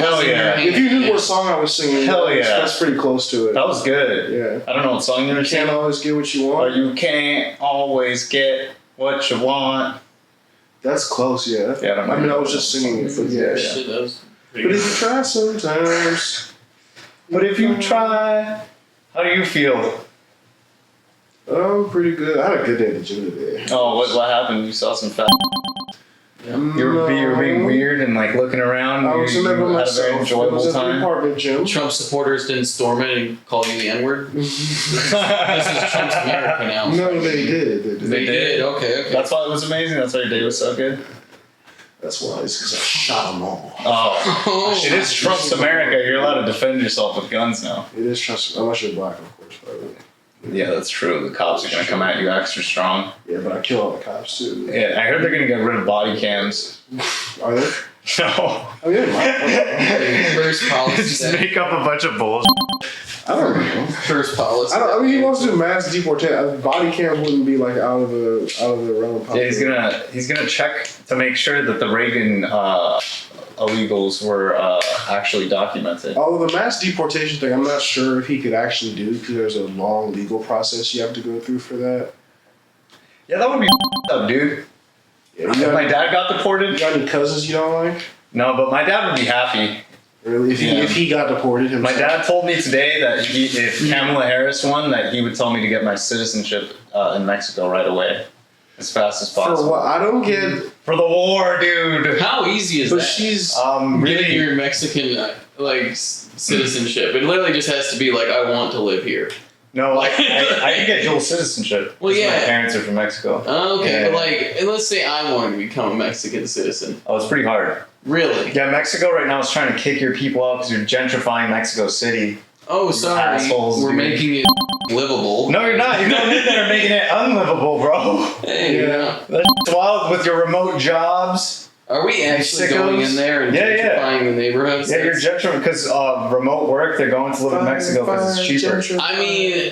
Hell yeah. If you knew what song I was singing, Hell yeah. that's pretty close to it. That was good. Yeah. I don't know what song you were You singing. can't always get what you want. Or you can't always get what you want. That's close, yeah. Yeah, I mean, I was just singing it, but yeah. Shit, that was But if you try sometimes. But if you try, how do you feel? I'm pretty good. I had a good day at the gym today. Oh, what happened? You saw some fat. You were being weird and like looking around. I was in there by had a myself. very enjoyable I was at the time. apartment gym. Trump supporters didn't storm it and call you the N-word. This is Trump's America now. No, they did. They did. Okay. That's why it was amazing. That's why your day was so good. That's why. It's because I shot them all. Oh, it is Trump's America. You're allowed to defend yourself with guns now. It is Trump's, unless you're black, of course. But Yeah, that's true. The cops are gonna come at you extra strong. yeah, but I kill all the cops too. Yeah, I heard they're gonna get rid of body cams. Are they? No. Oh yeah. First policy. Just make up a bunch of bullshit. I don't know. First policy. I mean, he wants to do mass deportation. Body cams wouldn't be like out of the realm of Yeah, he's gonna check to make sure that the Reagan illegals were actually documented. Although the mass deportation thing, I'm not sure if he could actually do because there's a long legal process you have to go through for that. Yeah, that would be up, dude. Yeah, If my dad got deported. You got any cousins you don't like? No, but my dad would be happy. Really? If he got deported himself? My dad told me today that if Kamala Harris won, that he would tell me to get my citizenship in Mexico right away, as fast as possible. For what? I don't get. For the war, dude. How easy is But that? she's getting really. your Mexican citizenship. It literally just has to be like, I want to live here. No, like I can get dual citizenship. Well, 'cause yeah. My parents are from Mexico. Okay, Yeah. but and let's say I wanted to become a Mexican citizen. Oh, it's pretty hard. Really? Yeah, Mexico right now is trying to kick your people out because you're gentrifying Mexico City. Oh, sorry. Assholes, We're dude. making it livable. No, you're not. You're going in there making it unlivable, bro. Hey, Yeah. That's wild with your remote jobs. Are we actually sickos? going in there and Yeah, yeah. gentrifying the neighborhoods? Yeah, you're gentrifying because remote work. They're going to live in Mexico because it's cheaper. I mean,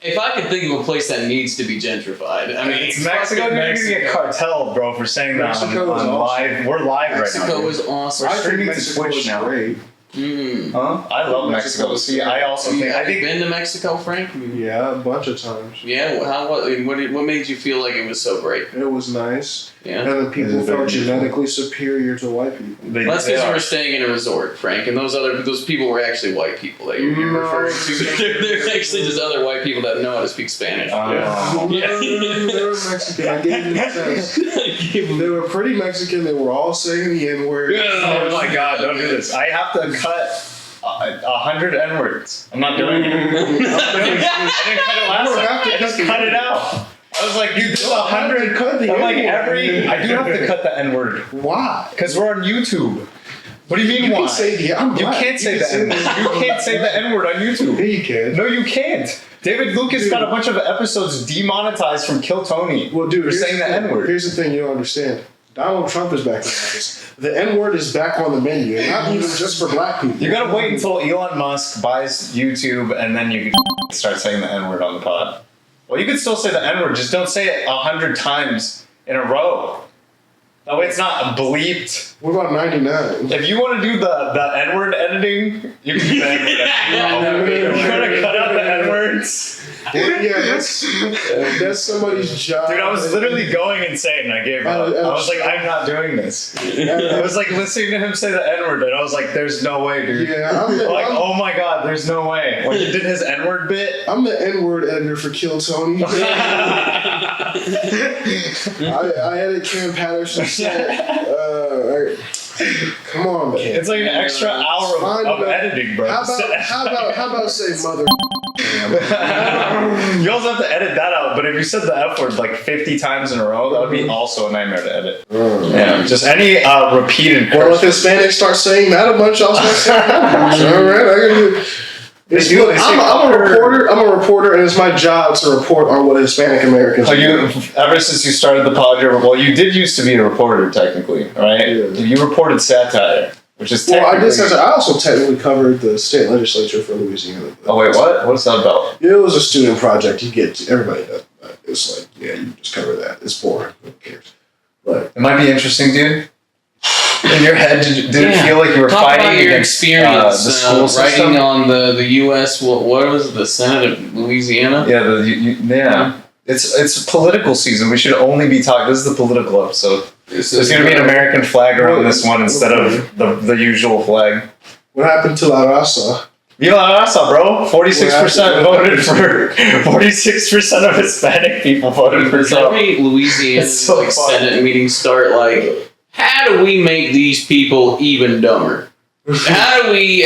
if I could think of a place that needs to be gentrified, I mean, It's Mexico. You're gonna get cartel, bro, for saying that Mexico on is awesome. live. We're live right now. Mexico dude. is awesome. I think streaming to Mexico Twitch is now. great. Huh? I love Mexico. See, I also think. I Have you think. been to Mexico, Frank? Yeah, a bunch of times. Yeah. What made you feel like it was so great? It was nice. Yeah. And then people It's very felt beautiful. genetically superior to white people. Well, that's because you were staying in a resort, Frank, and those people were actually white people that you're No. referring to. They're actually just other white people that know how to speak Spanish. No, they were Mexican. I gave them the test. They were pretty Mexican. They were all saying the N-word. Oh my God! Don't do this. I have to cut 100 N-words. I'm not doing it. I didn't cut it last time. I just cut it out. I was like, dude, this is 100. Cut the I'm like N-word. I do have to cut the N-word Why? because we're on YouTube. What do you mean? You why? can say the I'm You black. can't say You the can N-word. You can't say the N-word on YouTube. Yeah, you can. No, you can't. David Lucas got a bunch of episodes demonetized from Kill Tony Well, dude, for here's saying the N-word. Here's the thing you don't understand. Donald Trump is back in office. The N-word is back on the menu, and not even just for black people. You gotta wait until Elon Musk buys YouTube and then you can start saying the N-word on the pod. Well, you can still say the N-word, just don't say it 100 times in a row. That way it's not bleeped. What about 99? If you want to do the N-word editing, you can do the N-word editing. You're gonna cut out the N-words. Yeah, that's somebody's job. Dude, I was literally going insane and I gave up. I was like, I'm not doing this. I was like listening to him say the N-word and I was like, there's no way, dude. Yeah, Oh my God, there's no way. When he did his N-word bit. I'm the N-word editor for Kill Tony. I edit Cam Patterson's set. Come on, man. It's like an extra hour of editing, bro. How about say mother? You also have to edit that out, but if you said the F word like 50 times in a row, that would be also a nightmare to edit. Yeah, just any repeated Well, if curse. Hispanics start saying that a bunch, I'll start saying that a bunch. All right, I can do. They say I'm a reporter. I'm a reporter, and it's my job to report on what Hispanic Americans. So ever since you started the pod, you did used to be a reporter technically, right? Yeah. You reported satire, which is Well, technically... I also technically covered the state legislature for Louisiana. Oh wait, what? What's that about? It was a student project. Everybody does that. It's like, yeah, you just cover that. It's boring. Who cares? But It might be interesting, dude. In your head, did it Yeah. feel like you were Talk about fighting your experience the school system. writing on the U.S. What was it, the Senate of Louisiana? Yeah, it's political season. We should only be talking. This is the political episode. There's going to be an American flag around this one instead of the usual flag. What happened to La Raza? Viva la Raza, bro! 46% voted for. 46% of Hispanic people voted for Trump. Every Louisiana so Senate meeting start like, how do we make these people even dumber? How do we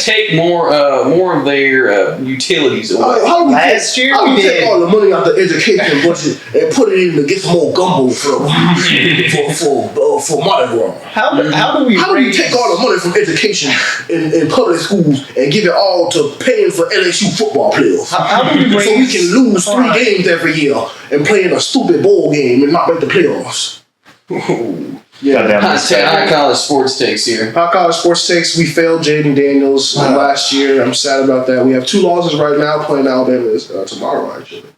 take more of their utilities away? How do we Last year how do we we take did. all the money out the education budget and put it in to get some more gumbo for Mardi Gras? How do we take all the money from education in public schools and give it all to paying for LSU football players? How do we So we can lose 3 games every year and play in a stupid bowl game and not make the playoffs? Yeah, High college sports takes here. High college sports takes. We failed Jaden Daniels last year. I'm sad about that. We have 2 losses right now. Playing Alabama tomorrow, actually.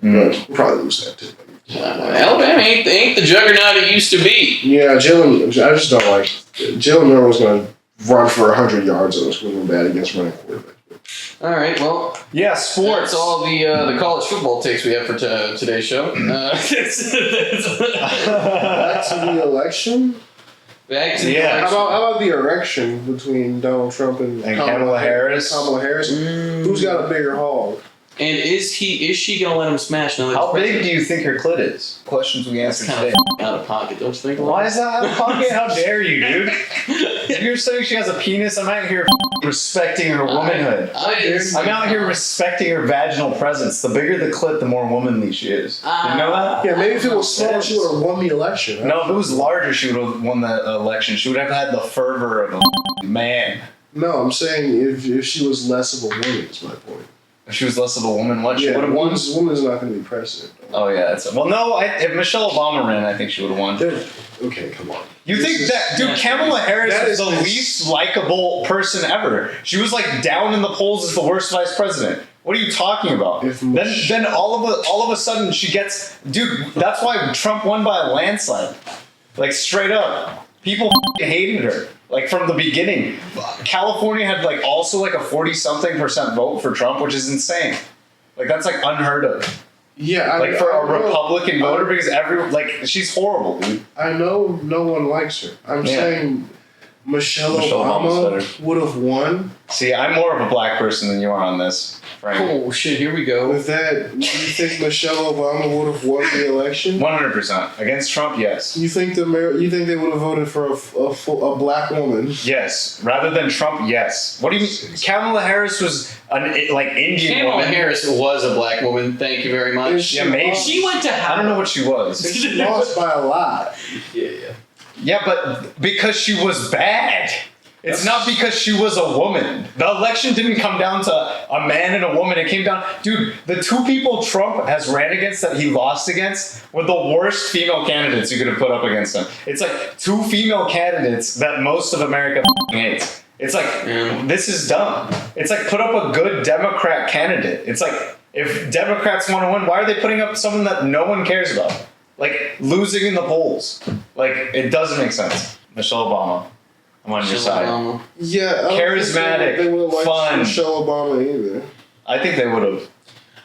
But we'll probably lose that too. Alabama ain't the juggernaut it used to be. Yeah, Jalen. I just don't like. Jalen Miller was going to run for 100 yards and it was going to be bad against running quarterbacks. All right, well, yeah, sports. That's all the college football takes we have for today's show. Back to the election. Back to Yeah. How about the erection between Donald Trump and Kamala Harris? Kamala Harris. Who's got a bigger hog? And is she gonna let him smash? Now that How he's big president? do you think her clit is? Questions we That's answered kind today. of out of pocket, don't you think? Why is that out of pocket? How dare you, dude? If you're saying she has a penis, I'm out here respecting her womanhood. I'm out here respecting her vaginal presence. The bigger the clit, the more womanly she is. You know that? Yeah, maybe if it was smaller, she would have won the election. No, if it was larger, she would have won the election. She would have had the fervor of a man. No, I'm saying if she was less of a woman, is my point. If she was less of a woman, what she would have won? Woman's not going to be president. Oh yeah, well no. If Michelle Obama ran, I think she would have won. Okay, come on. You think that, dude? Kamala Harris that is the is- least likable person ever. She was like down in the polls as the worst vice president. What are you talking about? Then all of a sudden she gets, dude. That's why Trump won by a landslide. Like straight up, people hated her. Like from the beginning, California had like also like a 40-something% vote for Trump, which is insane. Like that's like unheard of. Yeah, Like for a Republican voter, because she's horrible, dude. I know no one likes her. I'm saying Michelle Obama would have won. See, I'm more of a black person than you are on this, Frank. Oh shit! Here we go. With that, you think Michelle Obama would have won the election? 100% against Trump, yes. You think they would have voted for a black woman? Yes, rather than Trump, yes. What do you mean? Kamala Harris was an Indian Kamala woman. Harris was a black woman. Thank you very much. Yeah, maybe She went to. I don't know what she was. She lost by a lot. Yeah. Yeah, but because she was bad. It's not because she was a woman. The election didn't come down to a man and a woman. It came down, dude, the 2 people Trump has ran against that he lost against were the worst female candidates you could have put up against him. It's like 2 female candidates that most of America hates. It's like, this is dumb. It's like put up a good Democrat candidate. It's like, if Democrats want to win, why are they putting up someone that no one cares about? Like, losing in the polls. Like, it doesn't make sense. Michelle Obama. I'm on your side. Yeah, I don't Charismatic, think they would have liked fun. Michelle Obama either. I think they would have.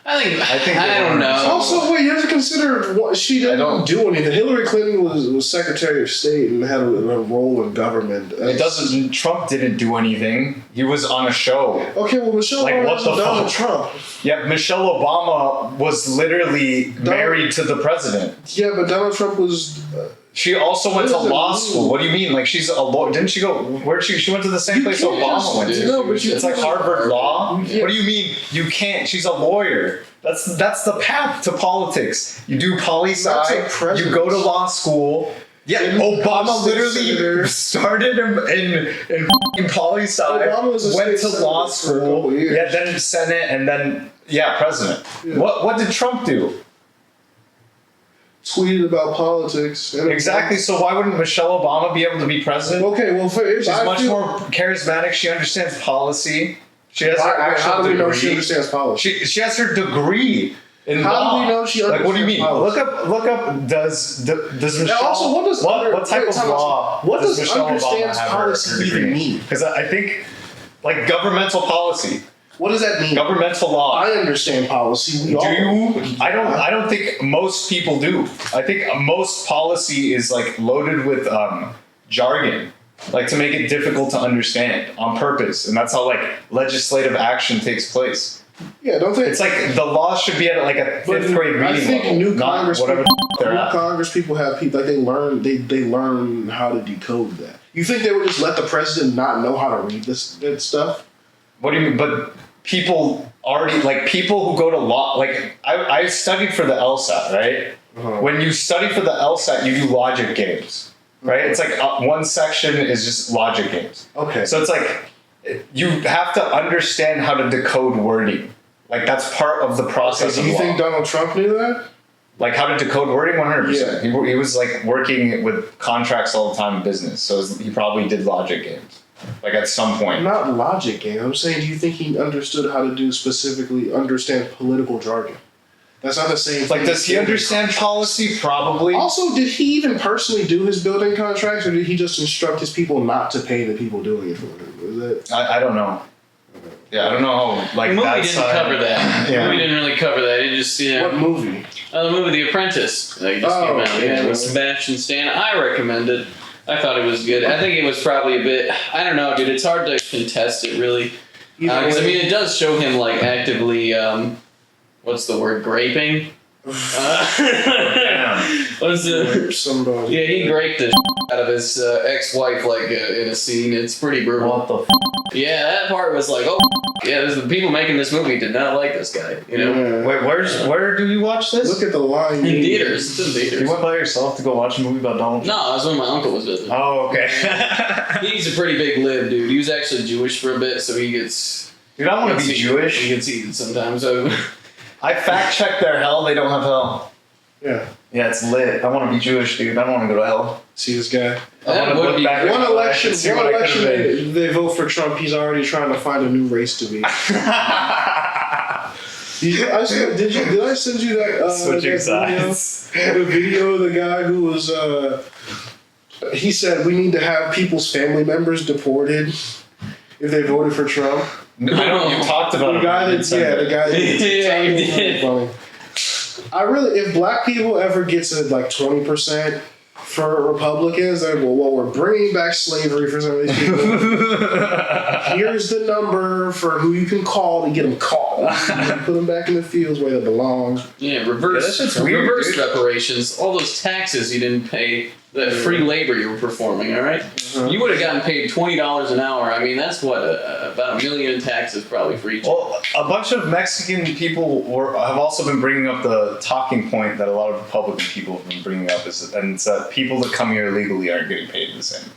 I they don't know. Also, wait, you have to consider what she didn't do anything. Hillary Clinton was Secretary of State and had a role in government. It doesn't. Trump didn't do anything. He was on a show. Okay, well, Michelle Obama what the was Donald fuck? Trump. Yeah, Michelle Obama was literally married to the president. Yeah, but Donald Trump was. She also went to law school. What do you mean? Like she's a lawyer? Didn't she go? Where'd she went to the same place Obama went to? No, but It's like Harvard Law. Yeah. What do you mean? You can't. She's a lawyer. That's the path to politics. You do poli sci. You go to law school. Yeah, Obama literally started in poli sci. Went to law school. Yeah, then Senate, and then president. Yeah. What did Trump do? Tweeted about politics. Exactly. So why wouldn't Michelle Obama be able to be president? Okay, well, She's much more charismatic. She understands policy. She has her actual How do we know degree. she understands policy? She has her degree. In How law. do we know she Like, what do you mean? understands Look up. Does Michelle? And also, what does what type of law? What does Michelle understands Obama have policy even mean? Because I think, like, governmental policy, What does that mean? governmental law. I understand policy. We Do all you? I don't think most people do. I think most policy is like loaded with jargon, like to make it difficult to understand on purpose, and that's how like legislative action takes place. Yeah, don't think It's like the law should be at like a fifth grade reading I think level, new not Congress whatever people, they're new at. Congress people have people like they learn how to decode that. You think they would just let the president not know how to read that stuff? What do you mean? But people already, like people who go to law, like I studied for the LSAT, right? Uh-huh. When you study for the LSAT, you do logic games, right? It's like one section is just logic games. Okay. So it's like you have to understand how to decode wording. Like that's part of the process Do of you law. think Donald Trump knew that? Like how to decode wording, 100%. Yeah. He was like working with contracts all the time in business, so he probably did logic games. Like at some point. Not logic game. I'm saying, do you think he understood how to specifically understand political jargon? That's not the same thing. Like, does he understand policy? Probably. Also, did he even personally do his building contracts, or did he just instruct his people not to pay the people doing it for him? Was that? I don't know. Yeah, I don't know. Like The movie that didn't side. cover that. Yeah. The movie didn't really cover that. It just, What movie? the movie The Apprentice. Like, just came out. yeah. Yeah, with Sebastian Stan. I recommend it. I thought it was good. I think it was probably a bit. I don't know, dude. It's hard to contest it, really. Because, I mean, it does show him, like, actively, what's the word? Graping? Damn. What's the. Somebody. Yeah, he graped the out of his ex-wife, like, in a scene. It's pretty brutal. What the? Yeah, that part was like, oh, yeah, the people making this movie did not like this guy, you know? Yeah. Wait, where do you watch this? Look at the line. In theaters. It's in You theaters. went by yourself to go watch a movie about Donald Trump? No, it was when my uncle was visiting. Oh, okay. He's a pretty big lib, dude. He was actually Jewish for a bit, so he gets... Dude, I want to he be gets- Jewish. He gets eaten sometimes, so... I fact checked their hell. They don't have hell. Yeah. Yeah, it's lit. I want to be Jewish, dude. I don't want to go to hell. See this guy. I That want to would look be- back at One my life election, and see what I could've been. they vote for Trump. He's already trying to find a new race to be. Did I send you that? Switching that sides. The video of the guy who was. He said we need to have people's family members deported if they voted for Trump. I know you talked about The it. guy that, the guy that. Yeah, you did. Funny. I really, if black people ever gets at like 20% for Republicans, they're like, well, we're bringing back slavery for some of these people. Here's the number for who you can call to get them caught. Put them back in the fields where they belong. Yeah, reverse, Yeah, that shit's weird, reverse dude. reparations. All those taxes you didn't pay, the free labor you were performing, all right? You would have gotten paid $20 an hour. I mean, that's what, about $1 million in taxes probably for each. Well, a bunch of Mexican people have also been bringing up the talking point that a lot of Republican people have been bringing up, and it's that people that come here illegally aren't getting paid the same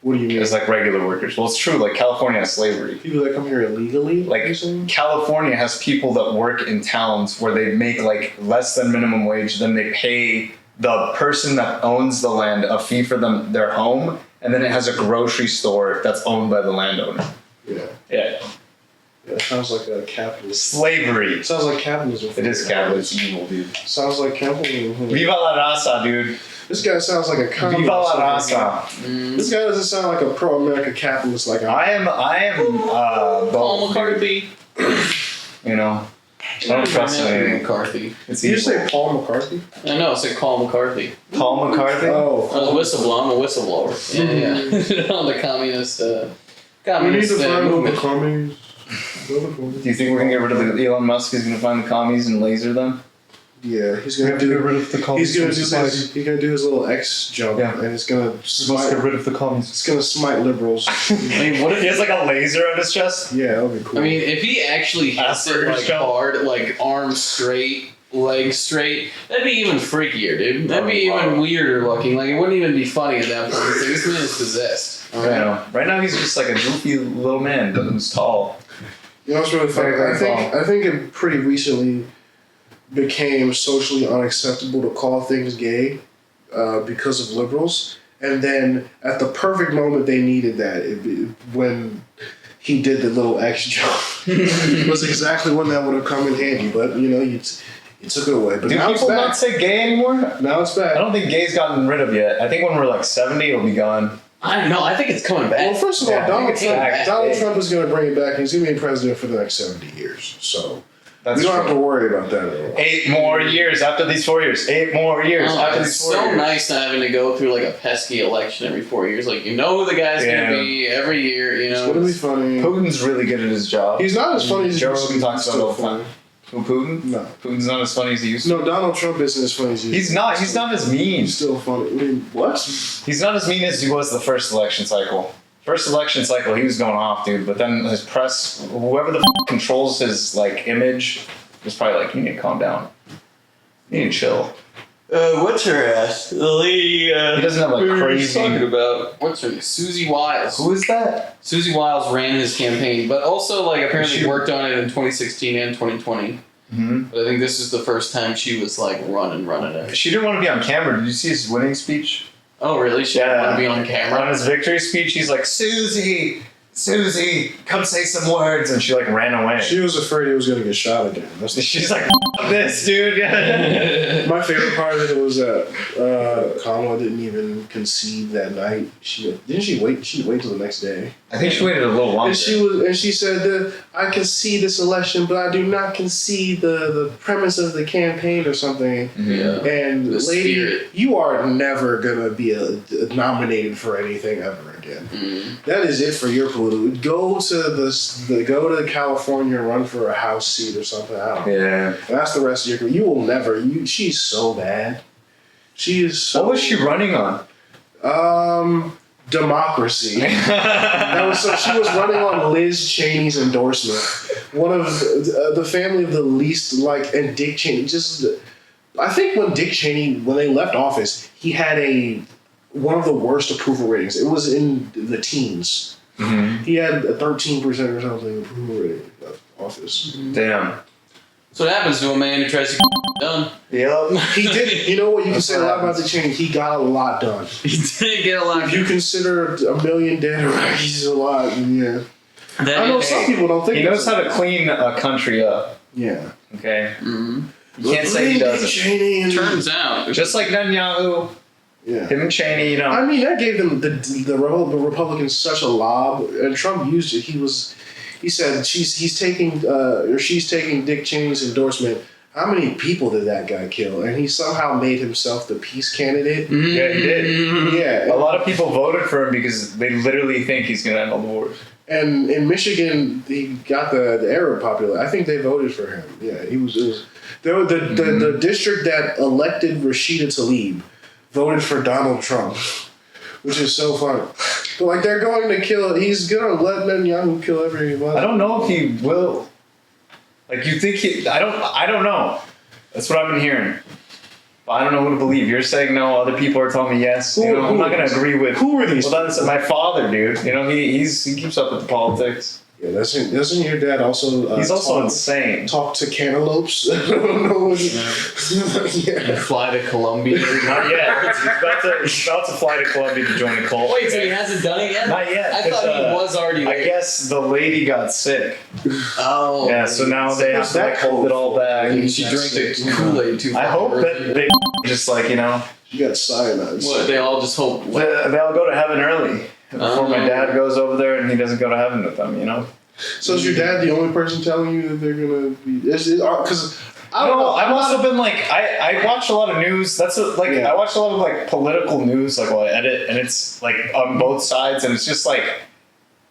What do you mean? as like regular workers. Well, it's true. Like California has slavery. People that come here illegally? Like you're saying? California has people that work in towns where they make like less than minimum wage, then they pay the person that owns the land a fee for their home, and then it has a grocery store that's owned by the landowner. Yeah. Yeah. Yeah, it sounds like a capitalist. Slavery. It sounds like capitalism. It is capitalist. It's evil, dude. Sounds like capitalism. Viva la raza, dude. This guy sounds like a communist. Viva la raza. This guy doesn't sound like a pro-America capitalist like I am Paul both, McCarthy. you know. I don't trust anything. McCarthy. It's Did you evil. say Paul McCarthy? I know, it's like Paul McCarthy. Paul McCarthy? I Oh. was a whistleblower. I'm a whistleblower. Yeah. On the communist We need communist to find all the movement. commies. Do you think we're gonna get rid of the Elon Musk is gonna find the commies and laser them? Yeah, he's gonna do. rid of the He's gonna do his. He's gonna do his little X jump, Yeah. and it's gonna smite. rid of the commies. It's gonna smite liberals. I mean, what if He has like a laser on his chest. Yeah, that'll be cool. I mean, if he actually hits it Asperger's like jump. hard, like arms straight, legs straight, that'd be even freakier, dude. That'd be even weirder looking. Like it wouldn't even be funny at that point. It's like, this man is possessed. I know. Right now he's just like a goofy little man, but who's tall. you know what's really funny? Very, very I think it pretty recently became socially unacceptable to call things gay because of liberals, and then at the perfect moment they needed that, when he did the little X jump. It was exactly one that would have come in handy, but you took it away. But do now people it's back. not say gay anymore? Now it's back. I don't think gay's gotten rid of yet. I think when we're like 70, it'll be gone. I don't know. I think it's coming back. Well, first of all, Yeah, Donald back. Trump is going to bring it back. He's going to be president for the next 70 years. So That's we don't true. have to worry about that at all. 8 more years after these 4 years. 8 more years after It's these 4 so years. nice not having to go through like a pesky election every 4 years. Like you know who the guy's Yeah. gonna be every year. You It's know. going to be funny. Putin's really good at his job. He's not as funny as Joe he used to Rogan be. talks He's about it still all the time. funny. Who, Putin? No. Putin's not as funny as he used to. No, Donald Trump isn't as funny as he used He's to be. not. He's not as mean. He's still funny. I mean, what? He's not as mean as he was the first election cycle. First election cycle, he was going off, dude. But then his press, whoever the controls his like image, was probably like, you need to calm down. You need to chill. What's her ass? The lady. He doesn't have like crazy. Talking about what's her name? Susie Wiles. Who is that? Susie Wiles ran his campaign, but also like apparently She- worked on it in 2016 and 2020. Mm-hmm. But I think this is the first time she was like running it. She didn't want to be on camera. Did you see his winning speech? Oh really? She didn't Yeah. want to be on On camera. his victory speech, he's like, Susie, come say some words, and she like ran away. She was afraid he was going to get shot again. That's She's like, F this, dude. my favorite part of it was that Kamala didn't even concede that night. She wait till the next day. I think she waited a little longer. And she said that I concede this election, but I do not concede the premise of the campaign or something. Yeah. And The lady, spirit. you are never gonna be nominated for anything ever again. Mm. That is it for your political. Go to California and run for a House seat or something. I don't know. Yeah. That's the rest of your career. You will never. She's so bad. She is so. What was she running on? Democracy. That was so. She was running on Liz Cheney's endorsement. One of the family of the least and Dick Cheney. I think when they left office, he had one of the worst approval ratings. It was in the teens. Mm-hmm. He had a 13% or something approval rating of office. Damn. So what happens to a man who tries to get done? Yep. He did. You know what? You can That's say a what lot about happens. Dick Cheney. He got a lot done. He didn't get a lot. If you consider 1 million dead Iraqis a lot, yeah. That I know is- some people don't think He knows that's how to clean a country up. Yeah. Okay. Mhm. You can't say he Dick doesn't. Cheney and Turns out, Just like Netanyahu, yeah. him and Cheney, you know. I mean, that gave them the Republicans such a lob, and Trump used it. He said she's taking Dick Cheney's endorsement. How many people did that guy kill? And he somehow made himself the peace candidate. Yeah, he did. Yeah. A lot of people voted for him because they literally think he's going to end all the wars. And in Michigan, he got the Arab population. I think they voted for him. Yeah, he was. The district that elected Rashida Tlaib voted for Donald Trump, which is so funny. But they're going to kill. He's gonna let Netanyahu kill everybody. I don't know if he will. Like, you think he... I don't know. That's what I've been hearing. But I don't know who to believe. You're saying no. Other people are telling me yes. I'm not going to agree with... Who are these? Well, that's my father, dude. You know, he keeps up with the politics. Yeah, doesn't your dad also? He's also insane. Talk to cantaloupes. I don't know. Yeah. fly to Colombia. Not yet. He's about to fly to Colombia to join the cult. Wait, so he hasn't done it yet? Not yet. I thought he was already there. I guess the lady got sick. Oh. Yeah, so now they have to that hold it all back. She drank the Kool-Aid too I far. hope that they just You got cyanide. What, they all just hope. they all go to heaven early before my dad goes over there and he doesn't go to heaven with them, you know? So is your dad the only person telling you that they're gonna be? Because I don't know. I've also been I watch a lot of news. Yeah. I watch a lot of political news while I edit, and it's on both sides, and it's just I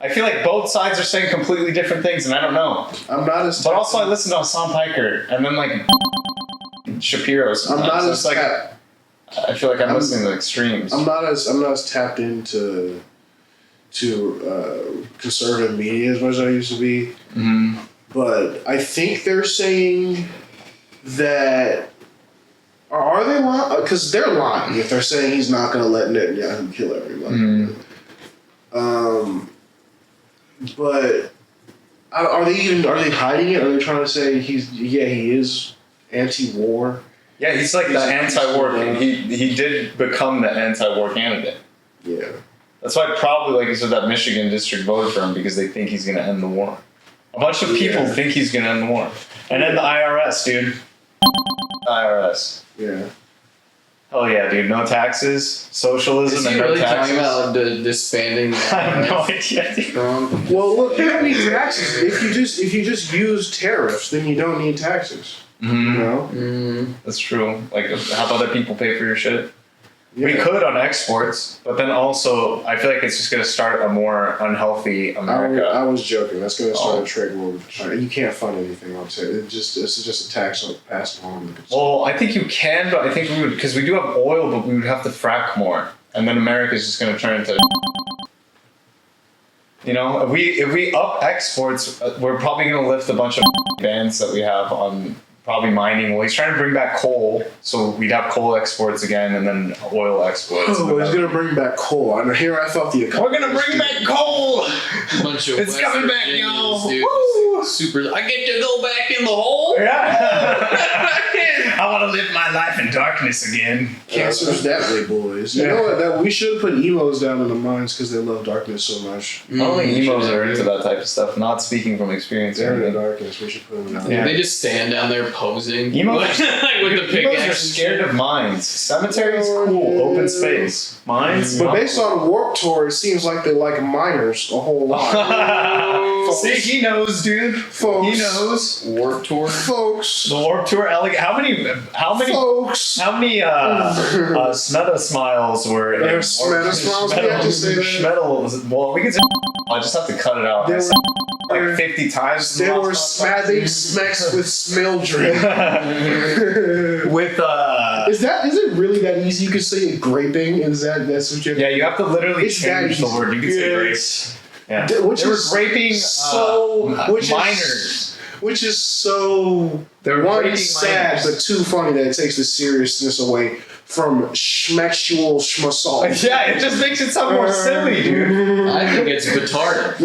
feel like both sides are saying completely different things, and I don't know. I'm not as. But also I listen to Hassan Piker, and then Shapiro's. I'm not so as. it's I feel like I'm listening to extremes. I'm not as tapped into conservative media as much as I used to be. Mm-hmm. But I think they're saying that. Are they lying? Because they're lying if they're saying he's not going to let Netanyahu kill everybody. Mm-hmm. But are they hiding it? Are they trying to say he is anti-war? Yeah, he's the anti-war. He did become the anti-war candidate. Yeah. That's why probably, like you said, that Michigan district voted for him because they think he's going to end the war. A bunch of people think he's going to end the war. And then the IRS, dude. IRS. Yeah. Oh yeah, dude. No taxes, socialism, Is he and no really taxes. talking about disbanding? I have no idea, dude. Trump? Well, look, you don't need taxes. If you just use tariffs, then you don't need taxes. Mm-hmm. You know? That's true. Like, have other people pay for your shit? Yeah. We could on exports, but then also, I feel like it's just going to start a more unhealthy America. I was joking. That's going to start Oh. a trade war with China. You can't fund anything on tariff. It's just a tax on passed on the consumer. Well, I think you can, but I think we would, because we do have oil, but we would have to frack more, and then America's just going to turn into. You know, if we up exports, we're probably going to lift a bunch of bans that we have on probably mining. Well, he's trying to bring back coal, so we'd have coal exports again, and then oil exports. Oh, he's going to bring back coal. And here I thought the economy. We're gonna bring back coal. A bunch of It's West coming back, Virginians, y'all. dude. Woo! Super. I get to go back in the hole. Yeah. I want to live my life in darkness again. Cancer's that way, boys. You know what? That we should put emos down in the mines because they love darkness so much. Only emos are into that type of stuff. Not speaking from experience. They're or in the anything. darkness. We should put them down. Yeah. They just stand down there posing. Emos, like with the emos are pickaxe. scared of mines. Cemeteries, cool, open space. Mines, But based on Warped Tour, it seems like they like miners a whole lot. See, he knows, dude. Folks. He knows. Warped Tour. Folks. The Warped Tour, how many, Folks. Smeta smiles were in There's Smeta smiles? We have to say that? Schmettles. Well, we can say I just have to cut it out. They I were- said like 50 times. They were smathing smacks with Smildred. With Is it really that easy? You can say it graping. That's what you yeah, you have to literally It's that change the easy. word. You can say Yeah. grapes. Yeah. Which They were is graping miners. Which is so They were one graping sad miners. but too funny that it takes the seriousness away from schmexual schmasol. Yeah, it just makes it sound more silly, dude. I think it's retarded.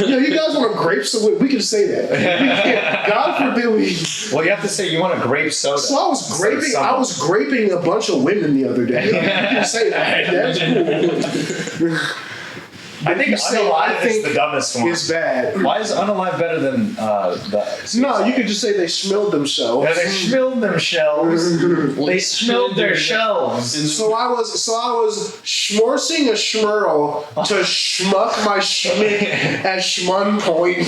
Yo, you guys want a grape soda? We can say that. We can't. God forbid we. Well, you have to say you want a grape soda. So I was graping. I was graping a bunch of women the other day. You can say that. That's cool. I think You say, unalive I think is the dumbest one. It's bad. Why is unalive better than the? No, you could just say they smelled themselves. Yeah, they schmilled them shells. They smilled their shells. So I was schmorsing a schmurl to schmuck my schmick at schmun point.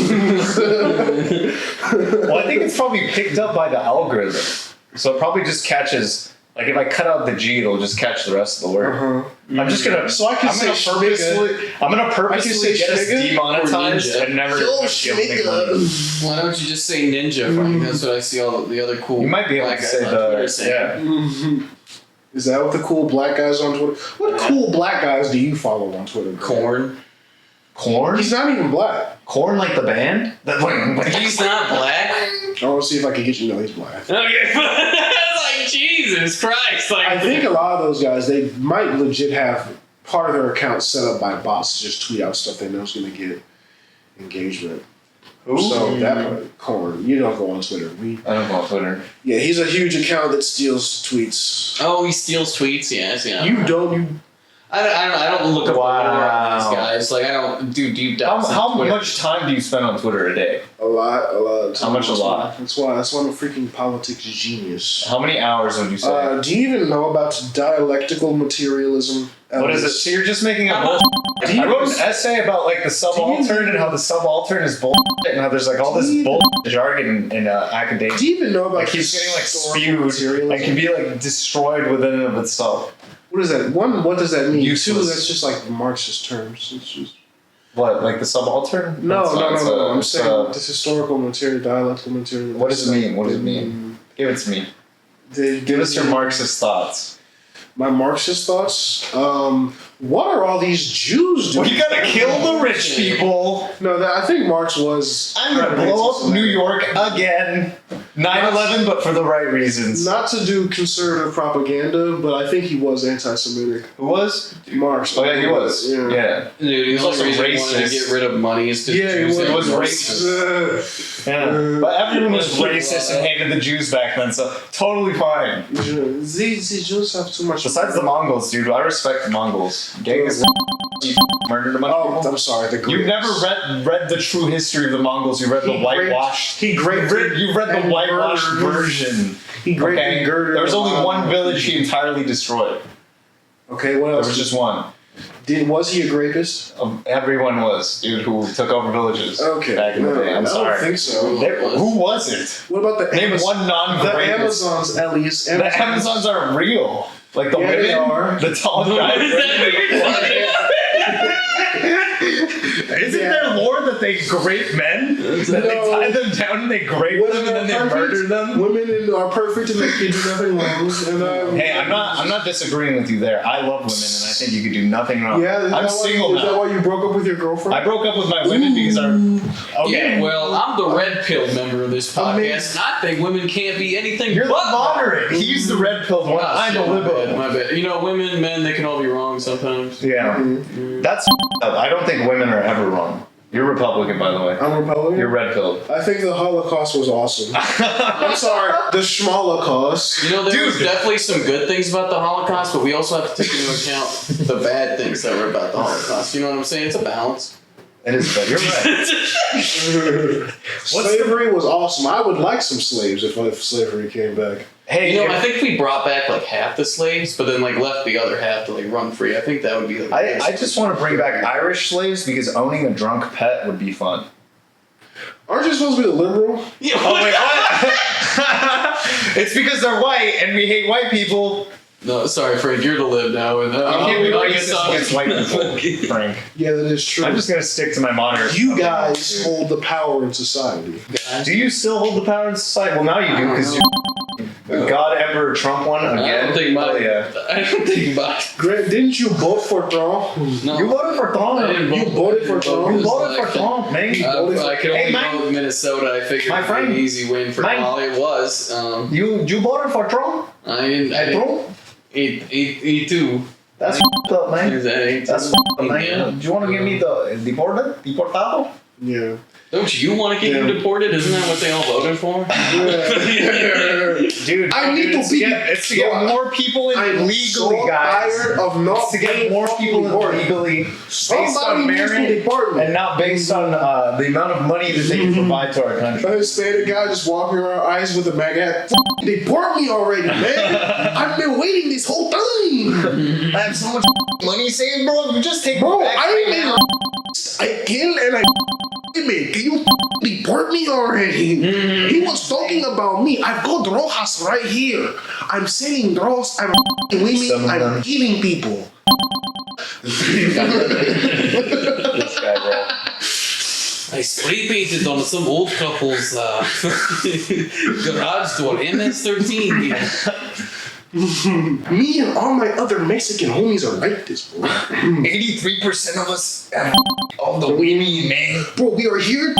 Well, I think it's probably picked up by the algorithm, so it probably just catches. Like if I cut out the G, it'll just catch the rest of the word. I'm just gonna. So I can say I'm gonna purposely say get us schmigga demonetized or ninja. and never. Yo, be able to make money. schmigga. Why don't you just say ninja, Frank? That's what I see all the other cool. You might be able black to guys say on Twitter saying. yeah. Is that what the cool black guys on Twitter? What cool black guys do you follow on Twitter? Greg? Corn. Corn. He's not even black. Corn like the band. He's not black. I want to see if I can get you to know he's black. Okay. Like Jesus Christ. Like I think a lot of those guys, they might legit have part of their account set up by bots to just tweet out stuff they know is going to get engagement. Who? So that part, Corn, you don't go on Twitter. I don't go on Twitter. Yeah, he's a huge account that steals tweets. oh, he steals tweets. Yes, yeah. You don't. I don't look up Wow. on these guys. Like I don't do deep dives. How on Twitter. much time do you spend on Twitter a day? A lot. How much a lot? That's why I'm a freaking politics genius. How many hours would you say? Do you even know about dialectical materialism? What is it? So you're just making a bullshit. Do you- I wrote an essay about like the subaltern and how the subaltern is bullshit and how there's like all this bullshit jargon in academia. Do you even know about Like keeps getting like historical spewed and can be like destroyed within and of itself. What is that? One, what does that mean? Useless. Two, that's just like Marxist terms. It's just What, like the subaltern? no. It's I'm it's saying this historical material, dialectical material. What does it mean? What does it mean? Give it to me. Give us your Marxist thoughts. My Marxist thoughts. What are all these Jews doing? Well, you gotta kill the rich people. No, I think Marx was. I'm gonna blow up New York again. 9/11, but for the right reasons. Not to do conservative propaganda, but I think he was anti-Semitic. Who was? Marx. Oh yeah, he was. Yeah. Dude, the He's only also reason he wanted to racist. get rid of money is because Yeah, He was racist. Yeah. But everyone was racist and hated the Jews back then, so totally fine. These Jews have too much. Besides the Mongols, dude, I respect the Mongols. Genghis murdered a bunch of Oh, people. I'm sorry. The You've Greeks. never read the true history of the Mongols. You read the whitewashed. He raped. You read the and whitewashed murdered. version. He raped Okay, and girded there was only them one out. village he entirely destroyed. Okay, what There else? was just one. Was he a rapist? Everyone was, dude, who took over villages Okay. back in the day. I'm I sorry. don't think so. Who was it? What about the Name Amazon? one The non-rapist. Amazons, at least. The Amazons aren't real. Like the Yeah, women, they are. the tall guys. Isn't there lore that they grape men? That they No. tie them down and they grape them and then they murder them? Women are perfect and they can do nothing wrong. And, Hey, I'm not disagreeing with you there. I love women and I think you could do nothing wrong. Yeah, I'm single Is that now. why you broke up with your girlfriend? I broke up with my women because okay. Yeah, well, I'm the red pill member of this I mean- podcast, and I think women can't be anything You're the but moderate. He's the red pilled one. Ah, I'm shit, the liberal. my bad. You know, women, men, they can all be wrong sometimes. Yeah, that's up. I don't think women are ever wrong. You're Republican, by the way. I'm Republican. You're red pilled. I think the Holocaust was awesome. I'm sorry, the Schmolocaust. You know, there was Dude. definitely some good things about the Holocaust, but we also have to take into account the bad things that were about the Holocaust. You know what I'm saying? It's a balance. It is bad. You're right. Slavery was awesome. I would like some slaves if slavery came back. Hey, You know, I think we brought back like half the slaves, but then like left the other half to like run free. I think that would be like. I just want to bring back Irish slaves because owning a drunk pet would be fun. Aren't you supposed to be the liberal? Yeah, Oh wait, what? It's because they're white and we hate white people. No, sorry, Frank. You're the lib now, and You can't be I racist guess against white people, Frank. Yeah, that is true. I'm just gonna stick to my monitor. You guys hold the power in society. Do you still hold the power in society? Well, now you do because God Emperor Trump won again. I don't think my. Oh, yeah. I don't think my. Grant, didn't you vote for Trump? No, You voted for Trump. I didn't You vote voted for I Trump? You this voted for election. Trump, man. I could only Hey, man. vote with Minnesota. I figured My it would friend. be an easy win for Mine. all it was. You voted for Trump? I didn't. Trump? E two. That's up, man. Is that E2? That's up, man. Yeah. Do you want to give me the deported? Deportado? Yeah. Don't you want to get Yeah. you deported? Isn't that what they all voted for? Dude, I need to it's be- it's to get more people in I'm legally, so guys. tired of not It's to get being more people deported. in legally based Somebody on needs to merit deport me. and not based on the amount of money that they can provide to our country. A Hispanic guy just walking around ice with a MAGA hat. Deport me already, man. I've been waiting this whole time. I have so much money saved, bro. You just take Bro, it back I right made now. I kill and I man. Can you deport me already? He was talking about me. I've got drogas right here. I'm selling drugs. I'm women. Some of I'm them. killing people. This guy, bro. I spray painted on some old couple's garage door, MS-13. Me and all my other Mexican homies are like this, bro. 83% of us have all the women, man. Bro, we are here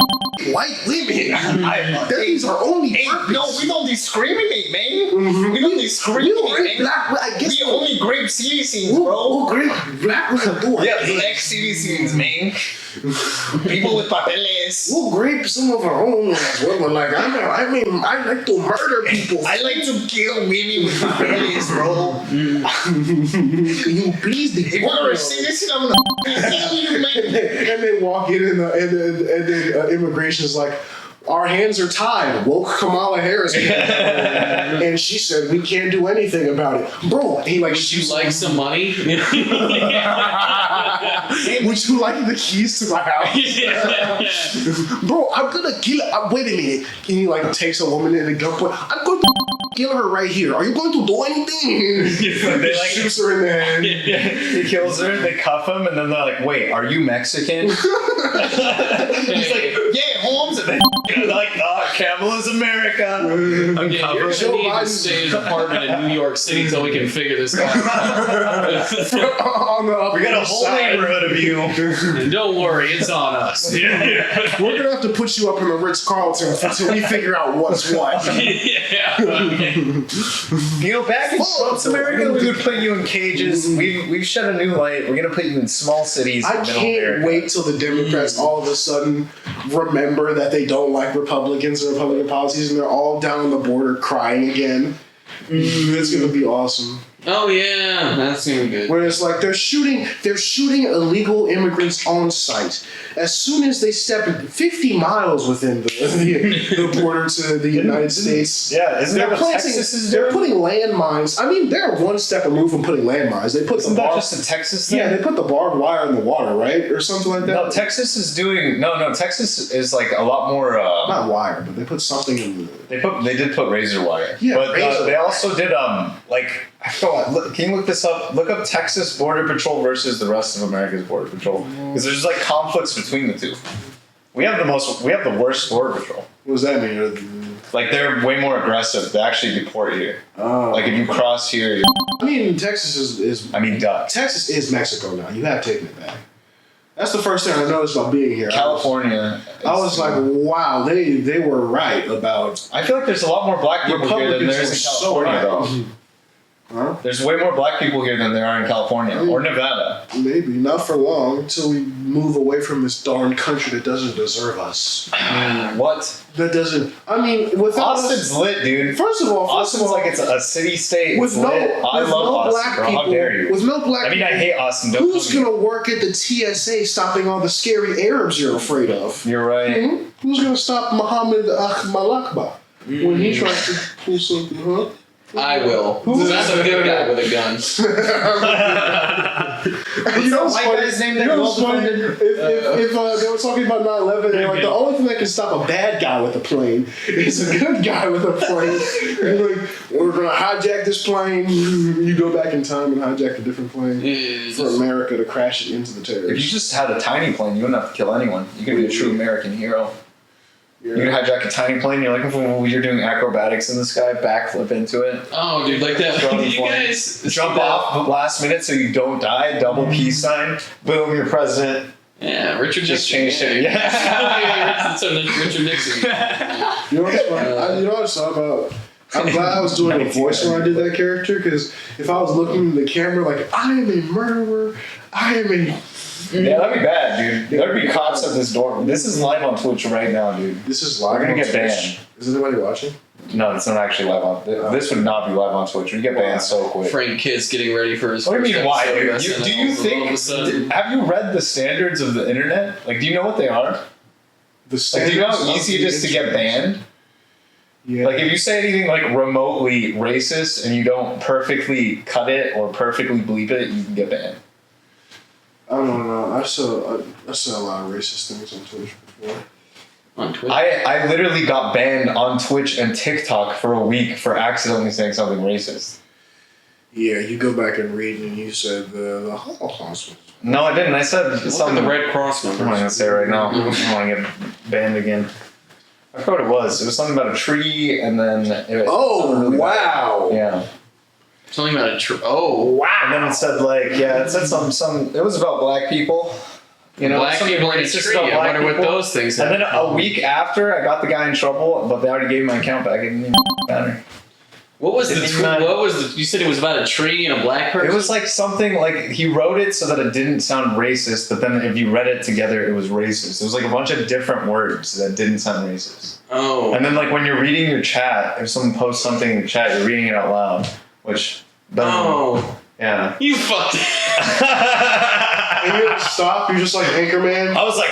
white women. That is our only purpose. No, we don't discriminate, man. We don't discriminate, You man. black, I guess. We only grape citizens, We'll bro. great black women do. Yeah, black citizens, man. People with papeles. We'll grape some of our own as well, but like I mean, I like to murder people. I like to kill women with papeles, bro. Can you please If you're deport a me? citizen, I'm gonna kill you, man. And they walk in and then immigration's like, our hands are tied. Woke Kamala Harris. And she said, we can't do anything about it. Bro, he like, Would you like some money? would you like the keys to my house? Bro, I'm gonna kill wait a minute. And he like takes a woman in a gunpoint. I'm going to kill her right here. Are you going to do anything? They like Shoots her in the head. he kills her, they cuff him, and then they're like, wait, are you Mexican? He's like, yeah, Holmes, and they like, oh, Kamala's America. Yeah, you're Uncover. gonna Joe need to Biden- stay in an apartment in New York City until we can figure this guy out. On the We got a whole neighborhood of you. And don't worry, it's on us. Yeah. We're gonna have to put you up in the Ritz-Carlton until we figure out what's what. Yeah. You know, back in Trump's America, we would put you in cages. We've shed a new light. We're gonna put you in small cities. I in middle can't America. wait till the Democrats all of a sudden remember that they don't like Republicans and Republican policies, and they're all down on the border crying again. It's gonna be awesome. Oh yeah, that's even good. Where it's like they're shooting illegal immigrants on sight. As soon as they step 50 miles within the border to the United States, Yeah, isn't that they're what Texas is they're doing? putting landmines. I mean, they're one step removed from putting landmines. They put Isn't the that bar- just a Texas thing? yeah, they put the barbed wire in the water, right, or something like that. No, Texas is doing no. Texas is like a lot more. Not wire, but they put something in the. They did put razor wire. Yeah, but razor they wire. also did like I forgot. Can you look this up? Look up Texas Border Patrol versus the rest of America's Border Patrol because there's like conflicts between the two. We have the worst Border Patrol. What does that mean? Like they're way more aggressive. They actually deport you. Oh. Like if you cross here, I mean, Texas is duck. Texas is Mexico now. You have taken it back. That's the first thing I noticed about being here. California. I was like, wow, they were right about. I feel like there's a lot more black people here than there is in California, though. Huh? There's way more black people here than there are in California or Nevada. Maybe not for long until we move away from this darn country that doesn't deserve us. What? That doesn't. I mean, without Austin's us, lit, dude. First of all, Austin's like it's a city state. with It's no, lit. I with love no Austin, black bro. people, How dare you? with no black. I mean, I people, hate Austin. Don't Who's come gonna work at the TSA stopping all the scary Arabs you're afraid of? You're right. Hmm? Who's gonna stop Muhammad Malakba when he tries to pull something? Huh? I will. That's a good guy with a gun. You know that white guy's name that you know you what's all funny? defended? If they were talking about 9/11, they're like, the only thing that can stop a bad guy with a plane is a good guy with a plane. You're like, we're gonna hijack this plane. You go back in time and hijack a different plane for America to crash it into the If you terrorists. just had a tiny plane, you wouldn't have to kill anyone. You could be a true American hero. You could hijack a tiny plane. You're looking for you're doing acrobatics in the sky, backflip into it, Oh, dude, like that. Drone You flying. guys jump off last minute so you don't die. Double peace sign. Boom, you're president. Yeah, Richard Just Nixon. changed it. Yeah, Richard Nixon. You know what's funny? You know what I saw about? I'm glad I was doing a voice when I did that character, because if I was looking in the camera like, I am a murderer, I am a... Yeah, that'd be bad, dude. There'd be cops at this door. This is live on Twitch right now, dude. This is live. We're gonna on get Twitch. banned. Is anybody watching? No, it's not actually live on. This would not be live on Twitch. We get banned Wow. so quick. Frank Kid's getting ready for his. What do you first mean? Why, episode dude? of Do SNL, you and all of a think? sudden- Have you read the standards of the internet? Like, do you know what they are? The Like, do you know standards how of easy it the is to get internet. banned? Yeah. Like, if you say anything like remotely racist and you don't perfectly cut it or perfectly bleep it, you can get banned. I don't know. I saw a lot of racist things on Twitch before. on Twitter. I literally got banned on Twitch and TikTok for a week for accidentally saying something racist. Yeah, you go back and read, and you said the Holocaust was. No, I didn't. I said Look at something. the Red Cross I'm not numbers. gonna say it right now. I don't want to get banned again. I forgot what it was. It was something about a tree, and then it Oh something really bad. wow! Yeah. Something about a oh And then it said like, yeah, it said some. It was about black people. You know, black something people in a racist tree. about I black wonder what people. those things. And then have. a week after, I got the guy in trouble, but they already gave me my account back. It didn't even matter. What was the? Didn't even matter. What was the? You said it was about a tree and a black person. It was like something like he wrote it so that it didn't sound racist, but then if you read it together, it was racist. It was like a bunch of different words that didn't sound racist. Oh. And then like when you're reading your chat, if someone posts something in your chat, you're reading it out loud, which doesn't. Oh. Yeah. You fucked. And you stop. You're just like Anchorman. I was like,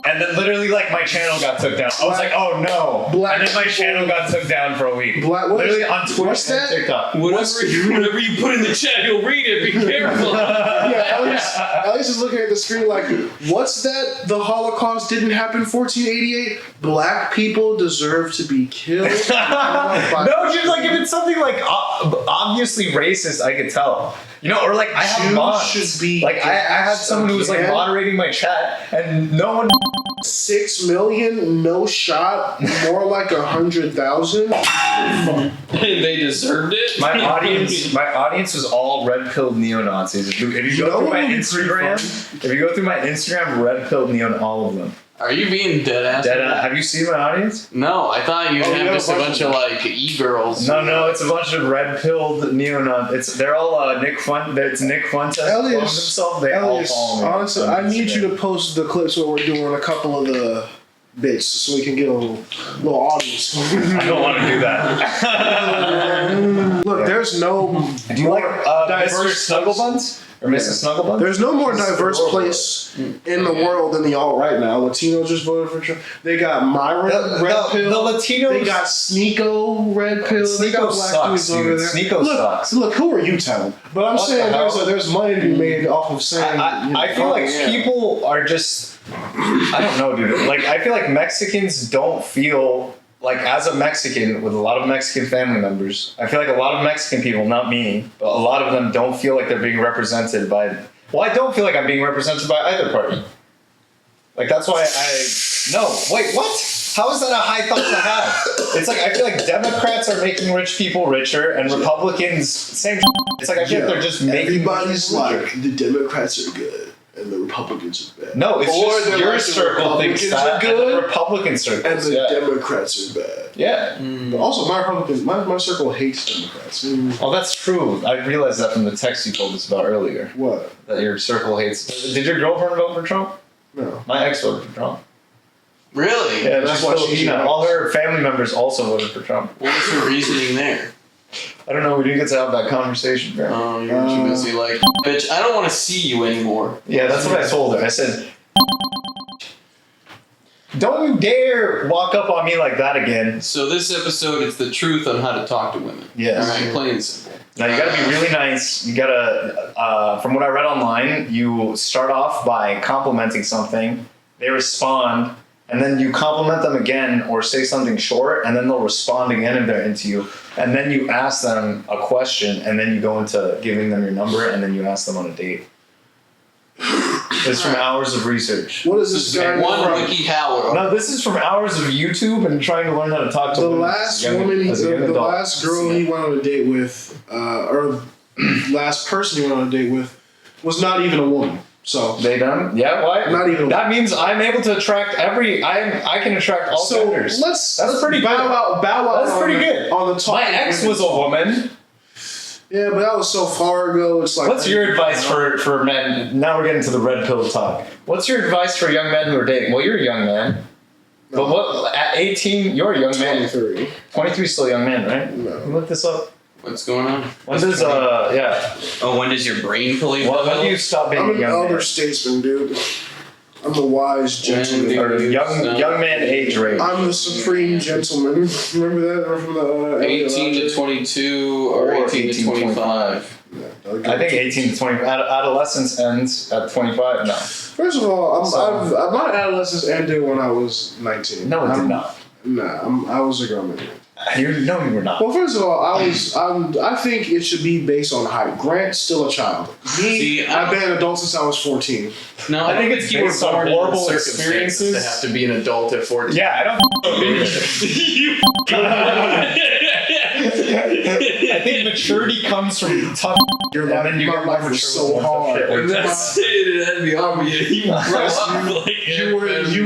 and then literally like my channel got took down. I was like, oh no. Black and then my people- channel got took down for a week. Black- what literally is- on Twitch what's and that? TikTok. Whatever you put in the chat, he'll read it. Be careful. Yeah, Alex is looking at the screen like, what's that? The Holocaust didn't happen 1488? Black people deserve to be killed? No, dude, like if it's something like obviously racist, I could tell. You know, or like I have Jews mods. should be like I had someone who was like again? moderating my chat, and no one 6 million, no shot, more like 100,000. They deserved it. My audience was all red-pilled neo-Nazis. If you go through my Instagram, red-pilled neo, all of them. Are you being dead ass? Have you seen my audience? No, I thought you had just a bunch of like e-girls. No, it's a bunch of red-pilled neo-Nazis. They're all Nick Fuentes. It's Nick Fuentes. Elias, They all follow me. honestly, I need you to post the clips where we're doing a couple of the bits so we can get a little audience. I don't want to do that. Look, there's no. Do you like Mr. Snugglebuns? Or Mrs. Snugglebuns? There's no more diverse place in the world than the alt right now. Latinos just voted for Trump. They got Myra red pill. The Latinos. They got Sneeko red pill. They got black sucks, dudes over there. Sneeko sucks. Look, who are you telling? But I'm saying there's money to be made off of saying. I feel like people are just. I don't know, dude. Like, I feel like Mexicans don't feel. Like, as a Mexican with a lot of Mexican family members, I feel like a lot of Mexican people, not me, but a lot of them don't feel like they're being represented by. Well, I don't feel like I'm being represented by either party. Like, that's why no, wait, what? How is that a high thought to have? It's like, I feel like Democrats are making rich people richer, and Republicans, same. It's like, I feel like they're just making. Everybody's like, the Democrats are good. And the Republicans are bad. No, it's just your circle thinks that, and the Republican circle. And the Democrats are bad. Yeah. But also, my circle hates Democrats. Oh, that's true. I realized that from the text you told us about earlier. What? That your circle hates. Did your girlfriend vote for Trump? No. My ex voted for Trump. Really? Yeah, that's she's why Filipina. All her family members also voted for Trump. What was her reasoning there? I don't know. We didn't get to have that conversation. Oh, you were too busy. Like, bitch, I don't want to see you anymore. Yeah, that's what I told her. I said, don't you dare walk up on me like that again. So this episode, it's the truth on how to talk to women. Yes. All right, plain and simple. Now you gotta be really nice. You gotta, from what I read online, you start off by complimenting something. They respond. And then you compliment them again or say something short, and then they'll respond again if they're into you. And then you ask them a question, and then you go into giving them your number, and then you ask them on a date. It's from hours of research. What is this guy? One Ricky Howard. No, this is from hours of YouTube and trying to learn how to talk to the women. last The last girl he went on a date with, or last person he went on a date with, was not even a woman. So they done? Yeah, why? Not even. That means I'm able to attract I can attract all genders. That's pretty bow good. out. That's pretty good. On the top. My ex was a woman. Yeah, but that was so far ago. It's like. What's your advice for men? Now we're getting to the red pill talk. What's your advice for young men who are dating? Well, you're a young man. No. But what at 18? You're a young man. 23. 23 is still a young man, right? No. Look this up. What's going on? When does yeah? Oh, when does your brain fully? When do you stop being I'm a an young elder man? statesman, dude. I'm a wise gentleman. Or young man age range. I'm the supreme gentleman. Remember that from the 18 to 22 or 18 to 25. Yeah, I think 18 to 20. Adolescence ends at 25. No. First of all, my adolescence ended when I was 19. No, it did not. Nah, I was a grown man. You were not. Well, first of all, I think it should be based on height. Grant's still a child. I've been an adult since I was 14. No, I think it's based on horrible experiences to have to be an adult at 14. Yeah, I don't. I think maturity comes from tough. Your And then you get life more was mature so with hard. shit. That's it. That'd be obvious. You grow up like You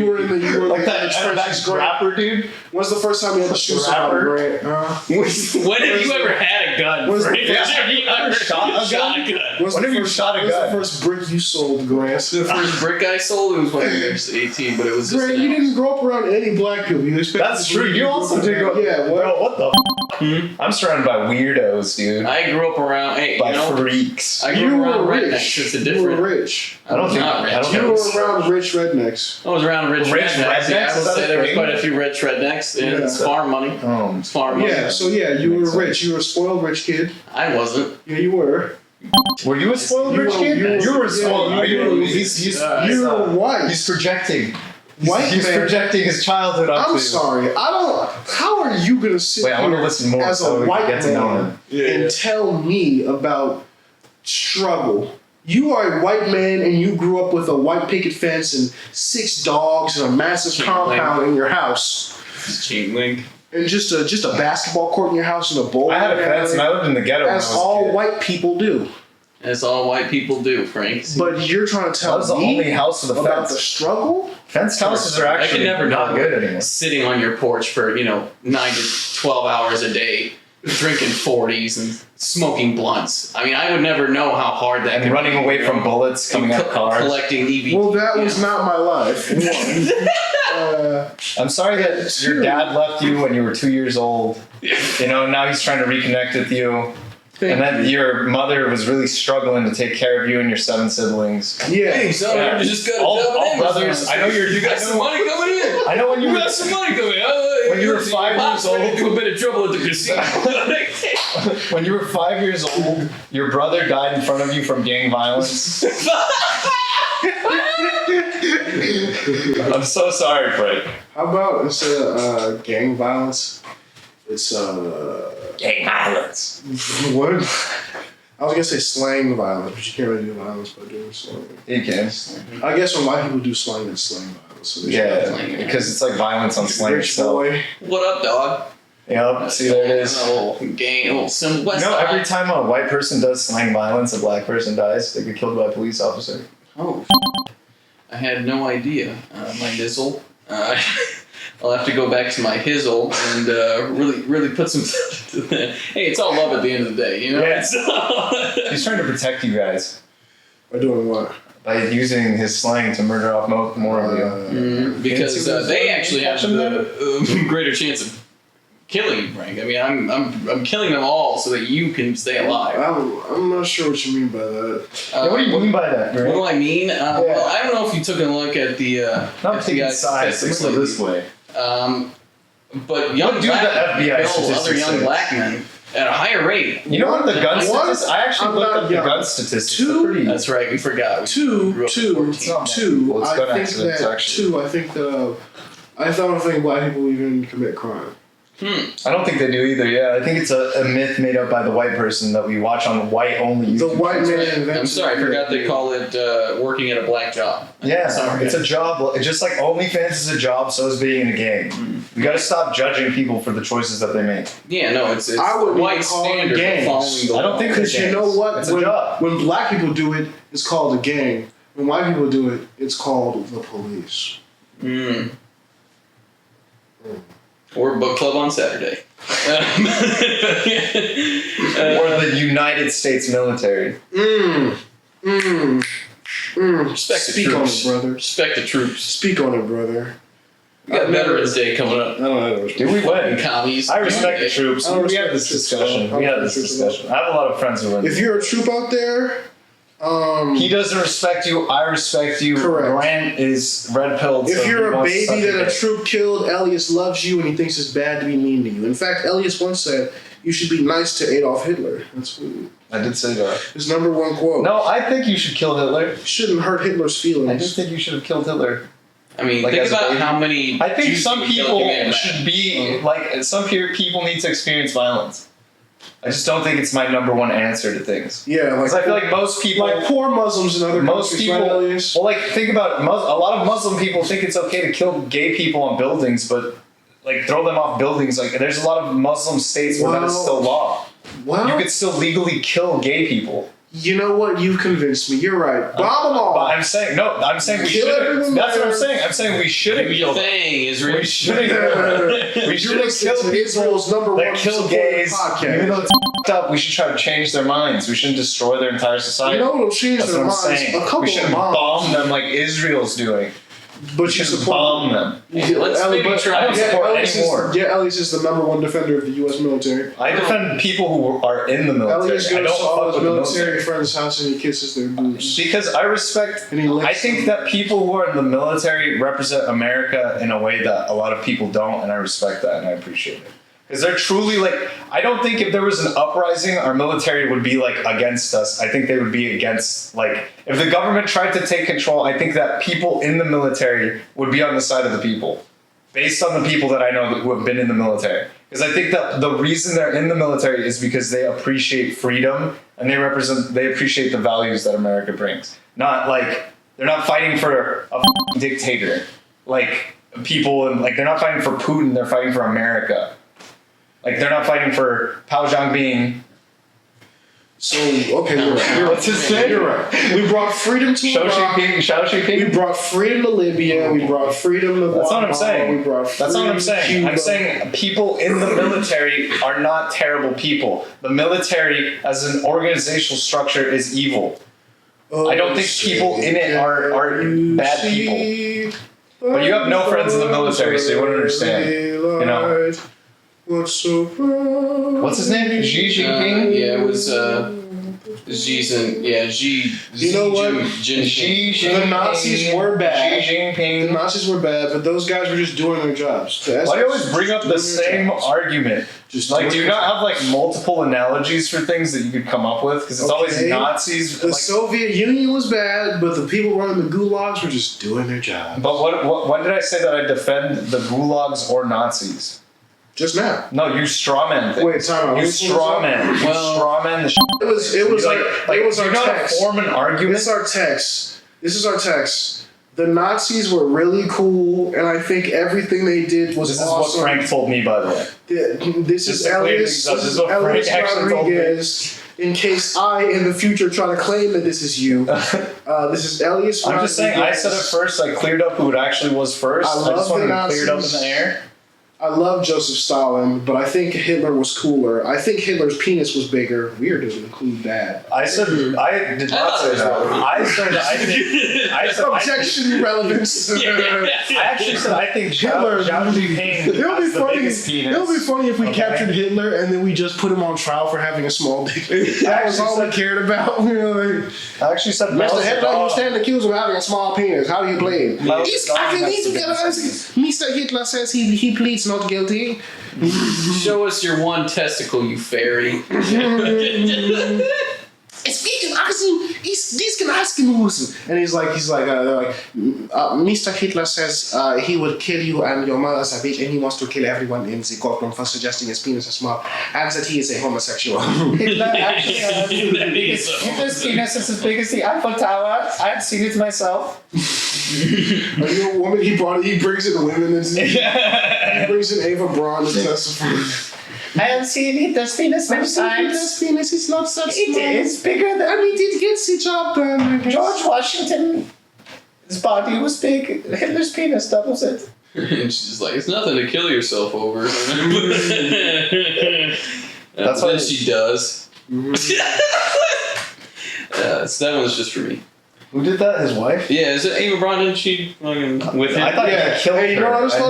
were in the Like that rapper dude. When's the first time you had to shoot somebody, Grant? When have you ever had a gun? When's the Frank? first Have you ever shot a gun? When have you shot a When's gun? the first brick you sold, Grant? The first brick I sold, it was when I was 18, but it was just. Grant, you didn't grow up around any black people. You expect That's true. You also did go. Yeah, Bro, what the? I'm surrounded by weirdos, dude. I grew up around. Hey, By you know, freaks. I You grew were up around rich. rednecks. It's a You different. were rich. I don't think. Not rich. I don't You think. were around rich rednecks. I was around rich Rich rednecks. Yeah, rednecks? I would Is that say a there was thing? quite a few rich rednecks. And it's Yeah. farm money. It's farm money. Yeah, so yeah, you Makes were sense. rich. You were a spoiled rich kid. I wasn't. Yeah, you were. Were you a spoiled You rich were- kid? you were- were spoiled. yeah, Are you you? were- He's You were white. He's projecting. White He's man. projecting his childhood onto I'm you. sorry. I don't. How are you gonna sit Wait, I want to here listen more as so a we white can get to know man him. and tell me about struggle? You are a white man and you grew up with a white picket fence and 6 dogs and a massive compound in your house. Chain link. And just a basketball court in your house and a bowl. I had a fence and I lived in the ghetto. As all white people do. As all white people do, Frank. But you're trying to tell me that was the only house with a about fence. the struggle? Fenced houses are actually not good anymore. Sitting on your porch for 9 to 12 hours a day, drinking 40s and smoking blunts. I mean, I would never know how hard that. And running away from bullets coming out of cars. Collecting EV. Well, that was not my life. I'm sorry that your dad left you when you were 2 years old. Now he's trying to reconnect with you. And then your mother was really struggling to take care of you and your 7 siblings. Yeah. Hey, so you just got all brothers. I know you got some money coming in. I know when you got some money coming in. When you were 5 years old, do a bit of trouble at the casino. When you were 5 years old, your brother died in front of you from gang violence. I'm so sorry, Frank. How about instead of gang violence, it's gang violence. What? I was gonna say slang violence, but you can't really do violence by doing slang. You can. I guess when white people do slang, it's slang violence. So Because it's like violence on slang rich itself. boy. What up, dog? Yep, see there it is. A little gang, a little symbol. Every time a white person does slang violence, a black person dies. They get killed by a police officer. Oh, I had no idea. My nizzle. I'll have to go back to my hizzle and really put some. Hey, it's all love at the end of the day, Yeah. He's trying to protect you guys. By doing what? By using his slang to murder off more of you. Because they actually have the greater chance of killing you, Frank. I mean, I'm killing them all so that you can stay alive. I'm not sure what you mean by that. What do you mean by that, Grant? What do I mean? Well, I don't know if you took a look at the not taking FBI sides. statistics Look lately. this way. But young black men kill other statistics young say? black men at a higher rate. You know what the gun statistics? I actually looked up the young. gun statistics. They're pretty. That's right. We forgot. Two. Well, I think I don't think black people even commit crime. I don't think they do either. Yeah, I think it's a myth made up by the white person that we watch on white only YouTube. The white man invented. I'm sorry, I forgot they call it working at a black job. Yeah, Sorry. it's a job. Just like OnlyFans is a job, so is being in a game. We got to stop judging people for the choices that they make. Yeah, no, it's I wouldn't white even call it standard gangs. of following the I don't law. think Because you know what? It's a job. When black people do it, it's called a gang. When white people do it, it's called the police. Or book club on Saturday. Or the United States military. Respect the Speak on troops. it, brother. Respect the troops. Speak on it, brother. We got Veterans Day coming up. I don't know. Do we win? Commies. I respect the troops. I don't We had respect this the troops. discussion. We had this discussion. I have a lot of friends who win. If you're a troop out there, He doesn't respect you. I respect you. Correct. Grant is red pilled. if so you're he a wants to suck baby your that a dick. troop killed, Elias loves you and he thinks it's bad to be mean to you. In fact, Elias once said, "You should be nice to Adolf Hitler." That's I did say that. his number one quote. No, I think you should kill Hitler. Shouldn't hurt Hitler's I feelings. just think you should have killed Hitler. I mean, Like think as a about baby? how many. I think Jews some you kill people if you made should that. be like some people need to experience violence. I just don't think it's my number one answer to things. Yeah, Because I feel like most people, like poor Muslims in other most countries, people, right, Elias? well, like think about it, a lot of Muslim people think it's okay to kill gay people on buildings, but like throw them off buildings. Like there's a lot of Muslim states where that is still law. Well, You could still legally kill gay people. you know what? You've convinced me. You're right. Bomb them all. But I'm saying we Kill shouldn't. everyone That's what I'm there. saying. I'm saying we shouldn't Do your kill them. thing, Israel. We shouldn't. We You're shouldn't listening kill to people Israel's number one that kill supporter gays. podcast. Even though it's f***ed up, we should try to change their minds. We shouldn't destroy their entire society. You know what'll change That's their what I'm minds? saying. A couple We of shouldn't bombs. bomb them like Israel's doing. But We you should support bomb them. Hey, let's maybe try. I don't support Elias anymore. Elias is the number one defender of the U.S. military. I defend people who are in the military. Elias I goes don't to all fuck his with the military military. friends' house and he kisses their boobs. Because I respect. And he licks I think that people who are in the military represent America in a way that a lot of people don't, and I respect that and I appreciate it. Because they're truly like, I don't think if there was an uprising, our military would be like against us. I think they would be against, like, if the government tried to take control, I think that people in the military would be on the side of the people. Based on the people that I know who have been in the military. Because I think that the reason they're in the military is because they appreciate freedom and they appreciate the values that America brings. Not like they're not fighting for a dictator. Like people and like they're not fighting for Putin, they're fighting for America. Like they're not fighting for Pao Jianbing. So okay, you're right. What's his name? You're right. We brought freedom to Iraq. Xiaoxing. We brought freedom to Libya. We brought freedom to Guatemala. That's what I'm saying. We brought That's what I'm freedom to saying. Cuba. I'm saying people in the military are not terrible people. The military as an organizational structure is evil. I don't think people in it are bad people. But you have no friends in the military, so you wouldn't understand. You know. What's his name? Xi Jinping? Yeah, it was Xi. You know what? The Nazis were bad. Xi Jinping. The Nazis were bad, but those guys were just doing their jobs. Why do you always bring up the same argument? Just like, do you not have like multiple analogies for things that you could come up with? Because it's always Nazis. The Soviet Union was bad, but the people running the gulags were just doing their job. But when did I say that I defend the gulags or Nazis? Just now. No, you strawman things. Wait, time out. You strawman. You strawman the shit. It was it was our text. Form an argument. This is our text. This is our text. The Nazis were really cool, and I think everything they did was This awesome. is what Frank told me, by the way. This is Elias Rodriguez. In case I, in the future, try to claim that this is you. This is Elias Rodriguez. I'm just saying, I said it first. I cleared up who it actually was first. I just wanted to clear it up in the air. I love Joseph Stalin, but I think Hitler was cooler. I think Hitler's penis was bigger. Weird doesn't include that. I said I did not say that. I said I said objection relevance. I actually said I think Hitler has the biggest penis. It'll be funny if we captured Hitler and then we just put him on trial for having a small dick. That was all we cared about. We were like, I actually said Mr. Hitler, you stand accused of having a small penis. How do you plead? Mr. Hitler says he pleads not guilty. Show us your one testicle, you fairy. And he's like, Mr. Hitler says he would kill you and your mother as a bitch, and he wants to kill everyone in the courtroom for suggesting his penis is small, and that he is a homosexual. Hitler actually Hitler's penis is as big as the Eiffel Tower. I've seen it myself. Are you a woman? He brings in women and he brings in Ava Braun to testify. I have seen Hitler's penis many times. Hitler's penis is not such small. It is bigger than. I mean, it gets the job done. George Washington. His body was big. Hitler's penis doubles it. And she's just like, it's nothing to kill yourself over. That's what she does. So that one's just for me. Who did that? His wife? Yeah, is it Ava Braun? Didn't she with him? I thought he killed her and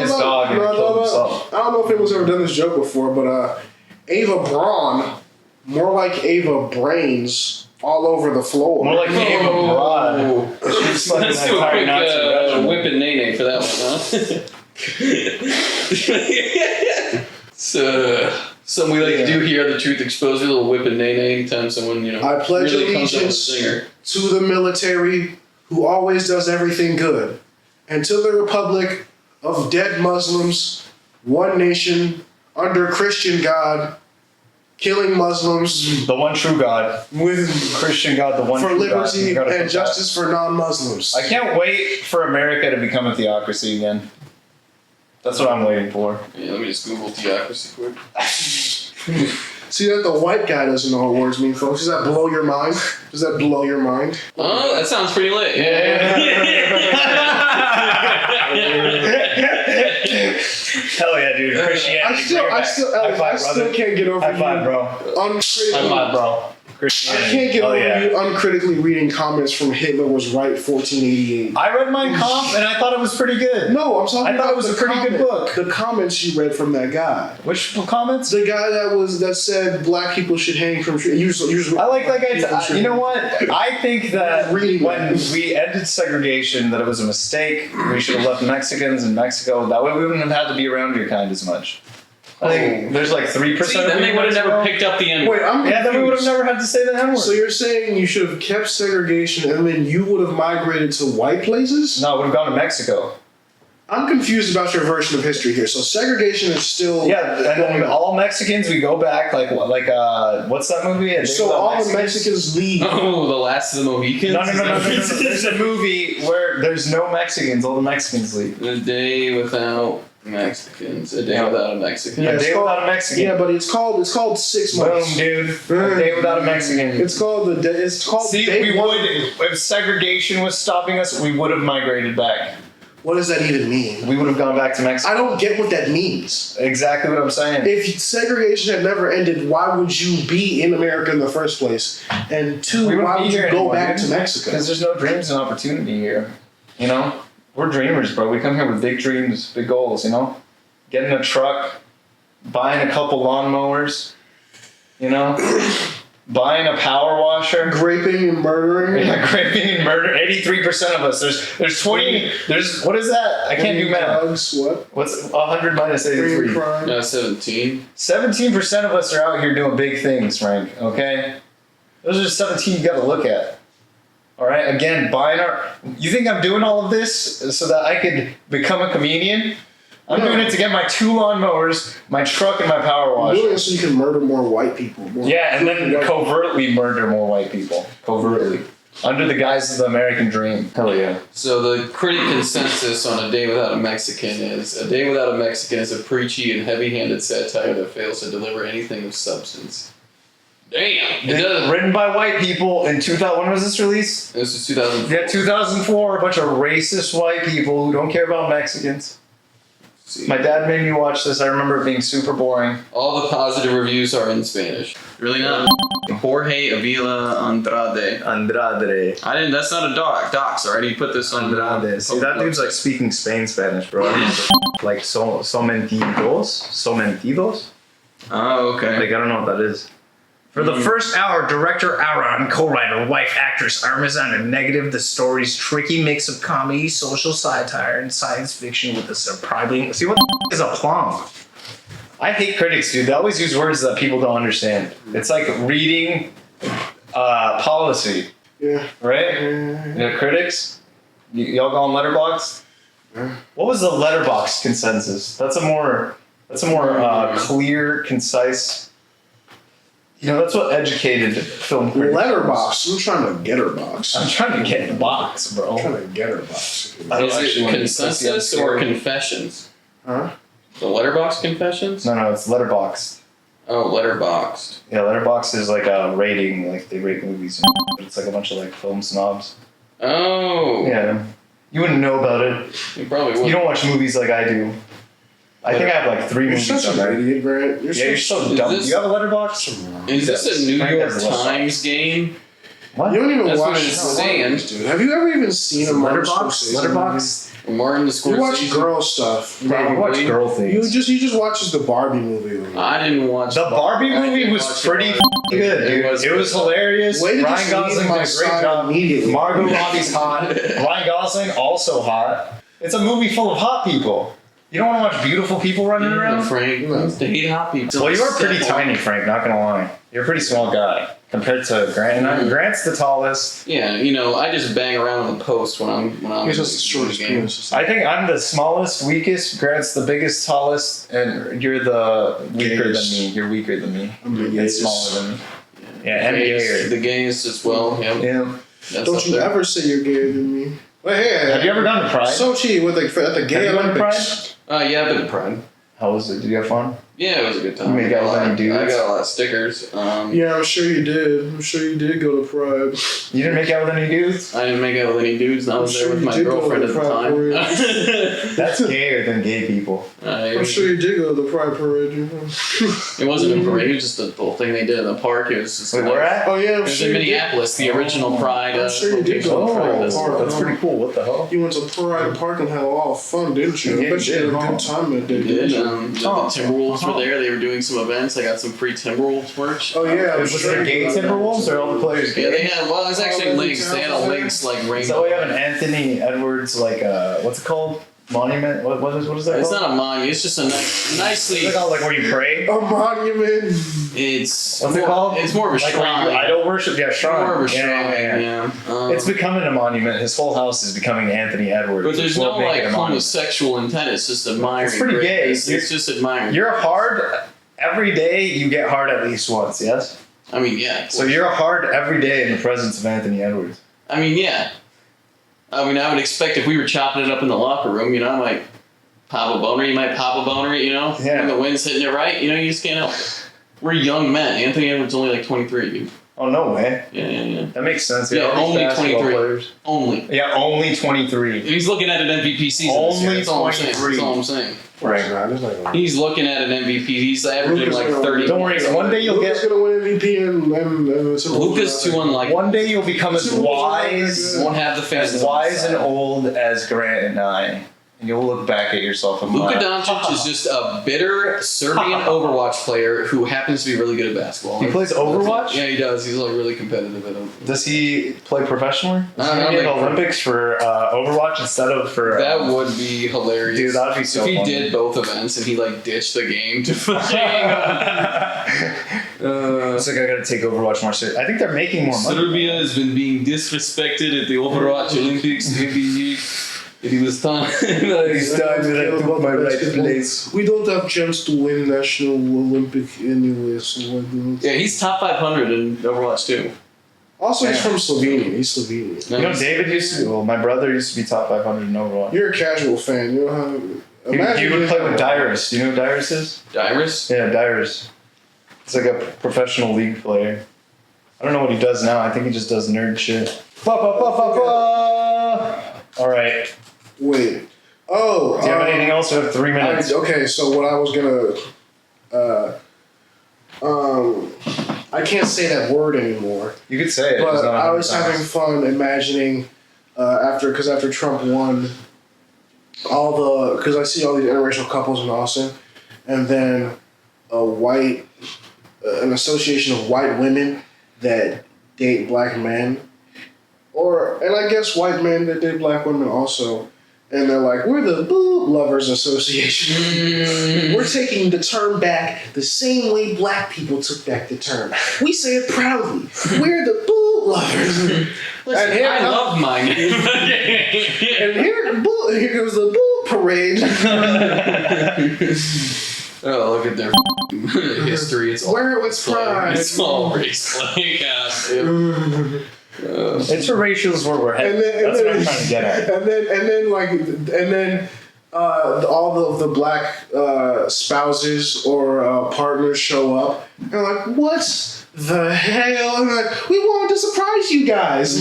his dog and killed himself. I don't know if anyone's ever done this joke before, but Ava Braun, more like Ava Brains, all over the floor. More like Ava Braun. Let's do a quick whip and nay for that one, huh? So, something we like to do here on the Truth Exposure, a little whip and nay anytime someone, I pledge really comes up with a allegiance singer. to the military who always does everything good, and to the republic of dead Muslims, one nation, under Christian God, killing Muslims. The one true God. With Christian God, the one for true liberty God. and justice for non-Muslims. I can't wait for America to become a theocracy again. That's what I'm waiting for. Yeah, let me just Google theocracy quick. See that the white guy doesn't know what words mean, folks. Does that blow your mind? Does that blow your mind? Oh, that sounds pretty lit. Yeah. Hell yeah, dude. Christianity. I still can't get over High five, you. bro. Uncritically. High five, bro. I can't get over you uncritically reading comments from Hitler was right 1488. I read Mein Kampf and I thought it was pretty good. No, I'm talking about I thought it was a pretty good book. The comments you read from that guy. Which comments? The guy that said black people should hang from trees. I like that guy. You know what? I think that when we ended segregation, that it was a mistake. We should have left Mexicans in Mexico. That way we wouldn't have had to be around your kind as much. I think there's like 3%. See, then they would have never picked up the N word. Wait, I'm confused. Yeah, then we would have never had to say the N word. So you're saying you should have kept segregation and then you would have migrated to white places? No, I would have gone to Mexico. I'm confused about your version of history here. So segregation is still Yeah, and then all Mexicans, we go back like what's that movie? A Day So Without all the Mexicans leave. Oh, The Last of the Mohicans? No. There's a movie where there's no Mexicans. All the Mexicans leave. A Day Without Mexicans. A Day Without a Mexican. Yeah, A it's Day called- Without a Mexican. Yeah, but it's called 6 months. Boom, dude. A Day Without a Mexican. It's called See, Day we One. would, if segregation was stopping us, we would have migrated back. What does that even mean? We would have gone back to Mexico. I don't get what that means. Exactly what I'm saying. If segregation had never ended, why would you be in America in the first place? And two, We wouldn't why be would you here go anymore, back dude. to Mexico? Because there's no dreams and opportunity here. You know? We're dreamers, bro. We come here with big dreams, big goals, you know? Getting a truck, buying a couple lawnmowers, you know? Buying a power washer. Raping and murdering. Yeah, raping and murder. 83% of us. There's 20. There's what is that? I can't do math. Drugs, what? What's 100 minus Free 83? crime. 17. 17% of us are out here doing big things, Frank. Okay, those are 17 you got to look at. All right. Again, buying our. You think I'm doing all of this so that I could become a comedian? I'm doing it to get my 2 lawnmowers, my truck, and my power I'm washer. doing it so you can murder more white people. Yeah, and then covertly murder more white people. Covertly. Under the guise of the American dream. Hell yeah. So the critic consensus on A Day Without a Mexican is A Day Without a Mexican is a preachy and heavy-handed satire that fails to deliver anything of substance. Damn! It does. Written by white people in 2000. When was this released? This is 2004. Yeah, 2004. A bunch of racist white people who don't care about Mexicans. My dad made me watch this. I remember it being super boring. All the positive reviews are in Spanish. Really not. Jorge Avila Andrade. Andrade. I didn't. That's not a dox. Already put this on. Andrade. See, that dude's like speaking Spanish, bro. I don't know what like so mentidos. Oh, okay. Like I don't know what that is. For the first hour, director Ara and co-writer, wife actress Irma are negative the story's tricky mix of comedy, social satire, and science fiction with a surprising. See what the is a plum? I hate critics, dude. They always use words that people don't understand. It's like reading policy, Yeah. right? Yeah, critics. Y'all go on Letterboxd. What was the Letterboxd consensus? That's a more clear, concise. You know, that's what educated film critics. Letterbox. I'm trying to get her box. I'm trying to get in the box, bro. I'm trying to get her box. I don't Is actually it want to be consensus pussy, I'm or scared. confessions? Huh? The Letterbox confessions? No, it's Letterboxd. Oh, Letterboxd. Yeah, Letterboxd is like a rating, like they rate movies. But it's like a bunch of like film snobs. Oh. Yeah. You wouldn't know about it. You probably would. You don't watch movies like I do. I think I have like 3 You're movies such on an there. idiot, Grant. You're so Is dumb. this- Do you have a Letterboxd? Is this a New Frank York has a Letterboxd. Times game? What? You don't even That's watch what it's saying. dude. Have you ever even seen a Martin Scorsese movie? Letterboxd? Martin the You watch Scorsese? girl stuff. Yeah, you watch Probably. girl things. He just watches the Barbie movie with me. I didn't watch The Barbie I movie didn't was watch pretty Barbie. good, dude. It was hilarious. Way to Ryan just Gosling leave did my a great side job. immediately. Margot Robbie's hot. Ryan Gosling also hot. It's a movie full of hot people. You don't want to watch beautiful people running around? Frank. They hate hot people. Well, you are pretty tiny, Frank, not gonna lie. You're a pretty small guy compared to Grant. And Grant's the tallest. Yeah, you know, I just bang around on the post when I'm He's just the shortest game. penis. I think I'm the smallest, weakest. Grant's the biggest, tallest, and you're the weaker than Gayest. me. You're weaker than me. I'm the And gayest. smaller than me. Yeah, and Gayest- gayer. The gayest as well. Yeah. Yeah. That's Don't up you there. ever say you're gayer than me. Well, hey, Have you ever gone to Pride? Sochi with at the gay Have you been to Olympics. Yeah, I've been to Pride. How was it? Did you have fun? Yeah, it was a good time. You made out with any dudes? I got a lot of stickers. Yeah, I'm sure you did. I'm sure you did go to Pride. You didn't make out with any dudes? I didn't make out with any dudes, and I was I'm there sure with you my did go girlfriend to at the Pride time. Parade. That's gayer than gay people. I'm sure you did go to the Pride Parade. You know? It wasn't a parade, it was just a little thing they did in the park. It was just Wait, where at? Oh yeah, I'm It was sure in you did. Minneapolis, the original Pride. I'm sure you did location go of to Pride. Pride. That's pretty cool. What the hell? You went to Pride Park and had a lot of fun, didn't you? Yeah, I bet you you did, had a huh? good time that day, They didn't did. you? The Timberwolves were there. They were doing some events. I got some free Timberwolves merch. Oh yeah, I'm Was sure it gay you did. Timberwolves or all the players Yeah, gay? they had. Well, it was actually Oh, links. They had a that's links like So rainbow. we have an Anthony Edwards, like, what's it called? monument. What is that? It's called? not a monument. It's just a nicely. Is it called like where you pray? A monument. It's What's it called? It's more of a Like where shrine. you idol worship? Yeah, shrine. More of a shrine. Yeah. Yeah. It's becoming a monument. His whole house is becoming Anthony Edwards. But there's We'll no make like it a monument. homosexual intent. It's just admiring. It's pretty gay. greatness. It's just admiring. You're hard every day. You get hard at least once. Yes. I mean, yeah. So you're hard every day in the presence of Anthony Edwards. I mean, yeah. I mean, I would expect if we were chopping it up in the locker room, you know, I might pop a boner. You might pop a boner, you know? Yeah. When the wind's hitting it right, you know, you just can't help it. We're young men. Anthony Edwards is only like 23, dude. Oh, no way. Yeah. That makes sense. Yeah, all these only basketball 23. players. Only. Yeah, only 23. And he's looking at an MVP season. Only this year. That's all I'm saying. 23. That's all I'm saying. Right. Nah, there's not gonna He's looking at an MVP. He's averaging Luka's like gonna 30. Don't worry. One day you'll Luka's get. gonna win MVP and Luka's too unlikely. One day you'll become as wise, Won't have the fans. as wise and old as Grant and I, and you'll look back at yourself and Luka laugh. Doncic is just a bitter Serbian Overwatch player who happens to be really good at basketball. He plays Overwatch? Yeah, he does. He's like really competitive at it. Does he play professionally? I Is don't he know, in the like- Olympics for Overwatch instead of for? That would be hilarious. Dude, that'd be so If he funny. did both events and he like ditched the game to fucking. It's like I gotta take Overwatch more seriously. I think they're making more money. Serbia has been being disrespected at the Overwatch Olympics. Maybe it was time. It's time that I took my right place. We don't have chance to win national Olympic anyway, so why don't? Yeah, he's top 500 in Overwatch too. Also, he's Yeah. from Slovenia. He's Slovenian. You know, David used to. Well, my brother used to be top 500 in Overwatch. You're a casual fan. You know how. He would play with Dyrus. Do you know who Dyrus is? Dyrus? Yeah, Dyrus. He's like a professional league player. I don't know what he does now. I think he just does nerd shit. All right. Wait. Oh. Do you have anything else? We have 3 minutes. Okay, so what I was gonna. I can't say that word anymore. You could say it. But just not I was 100 having times. fun imagining after Trump won, because I see all these interracial couples in Austin, and then an association of white women that date black men, and I guess white men that date black women also. And they're like, we're the Boob Lovers Association. We're taking the term back the same way black people took back the term. We say it proudly. We're the Boob Lovers. Listen, here I love mine. And here goes the Boob Parade. Oh, look at their history. It's all Where it was pride. It's all race. Like, Interracial is where we're headed. That's what I'm trying to get at. And then all the black spouses or partners show up. And they're like, what the hell? And they're like, we wanted to surprise you guys.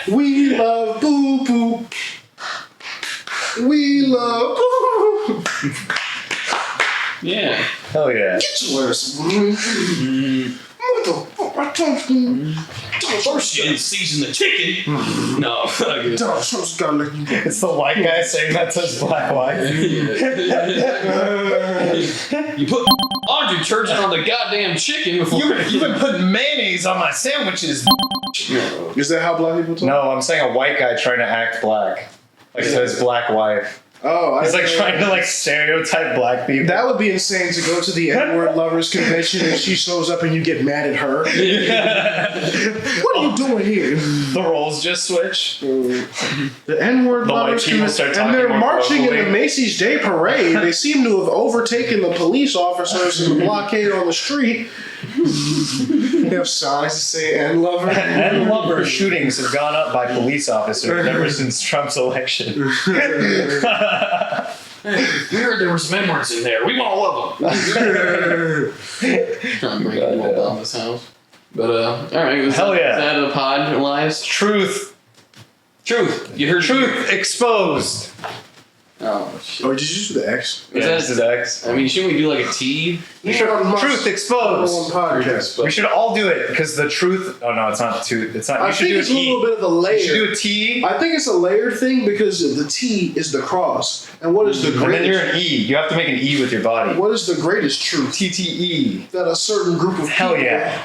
We love boo boo. We love boo. yeah. Hell yeah. Get yours. What the fuck? I told you. First, you didn't season the chicken. No. Trump's gotta let you go. It's the white guy saying that to his black wife. You put laundry detergent on the goddamn chicken before. You've been putting mayonnaise on my sandwiches. Is that how black people talk? No, I'm saying a white guy trying to act black. Like to his black wife. Oh, He's like trying to like stereotype black people. That would be insane to go to the N-word lovers convention and she shows up and you get mad at her. What are you doing here? The roles just switch. The N-word The white lovers people convention, start and talking they're more marching in the colorfully. Macy's Day Parade. They seem to have overtaken the police officers in the blockade on the street. They have signs that say N-lover. And lover shootings have gone up by police officers ever since Trump's election. We heard there were some N-words in there. We want to love them. Trying to break into Obama's house. But, alright. Hell yeah. Is that a pod, Elias? Truth. You heard Truth exposed. Oh, shit. Or did you do the X? Is Yeah, that- this is X. I mean, shouldn't we do like a T? Truth exposed. Podcast. We should all do it because the truth. Oh no, it's not two. It's not. I You should think do a it's a little T. bit of a You layer. should do a T. I think it's a layered thing because the T is the cross. And what is the And then you're greatest? an E. You have to make an E with your body. What is the greatest truth? TTE. That a certain group of Hell people yeah.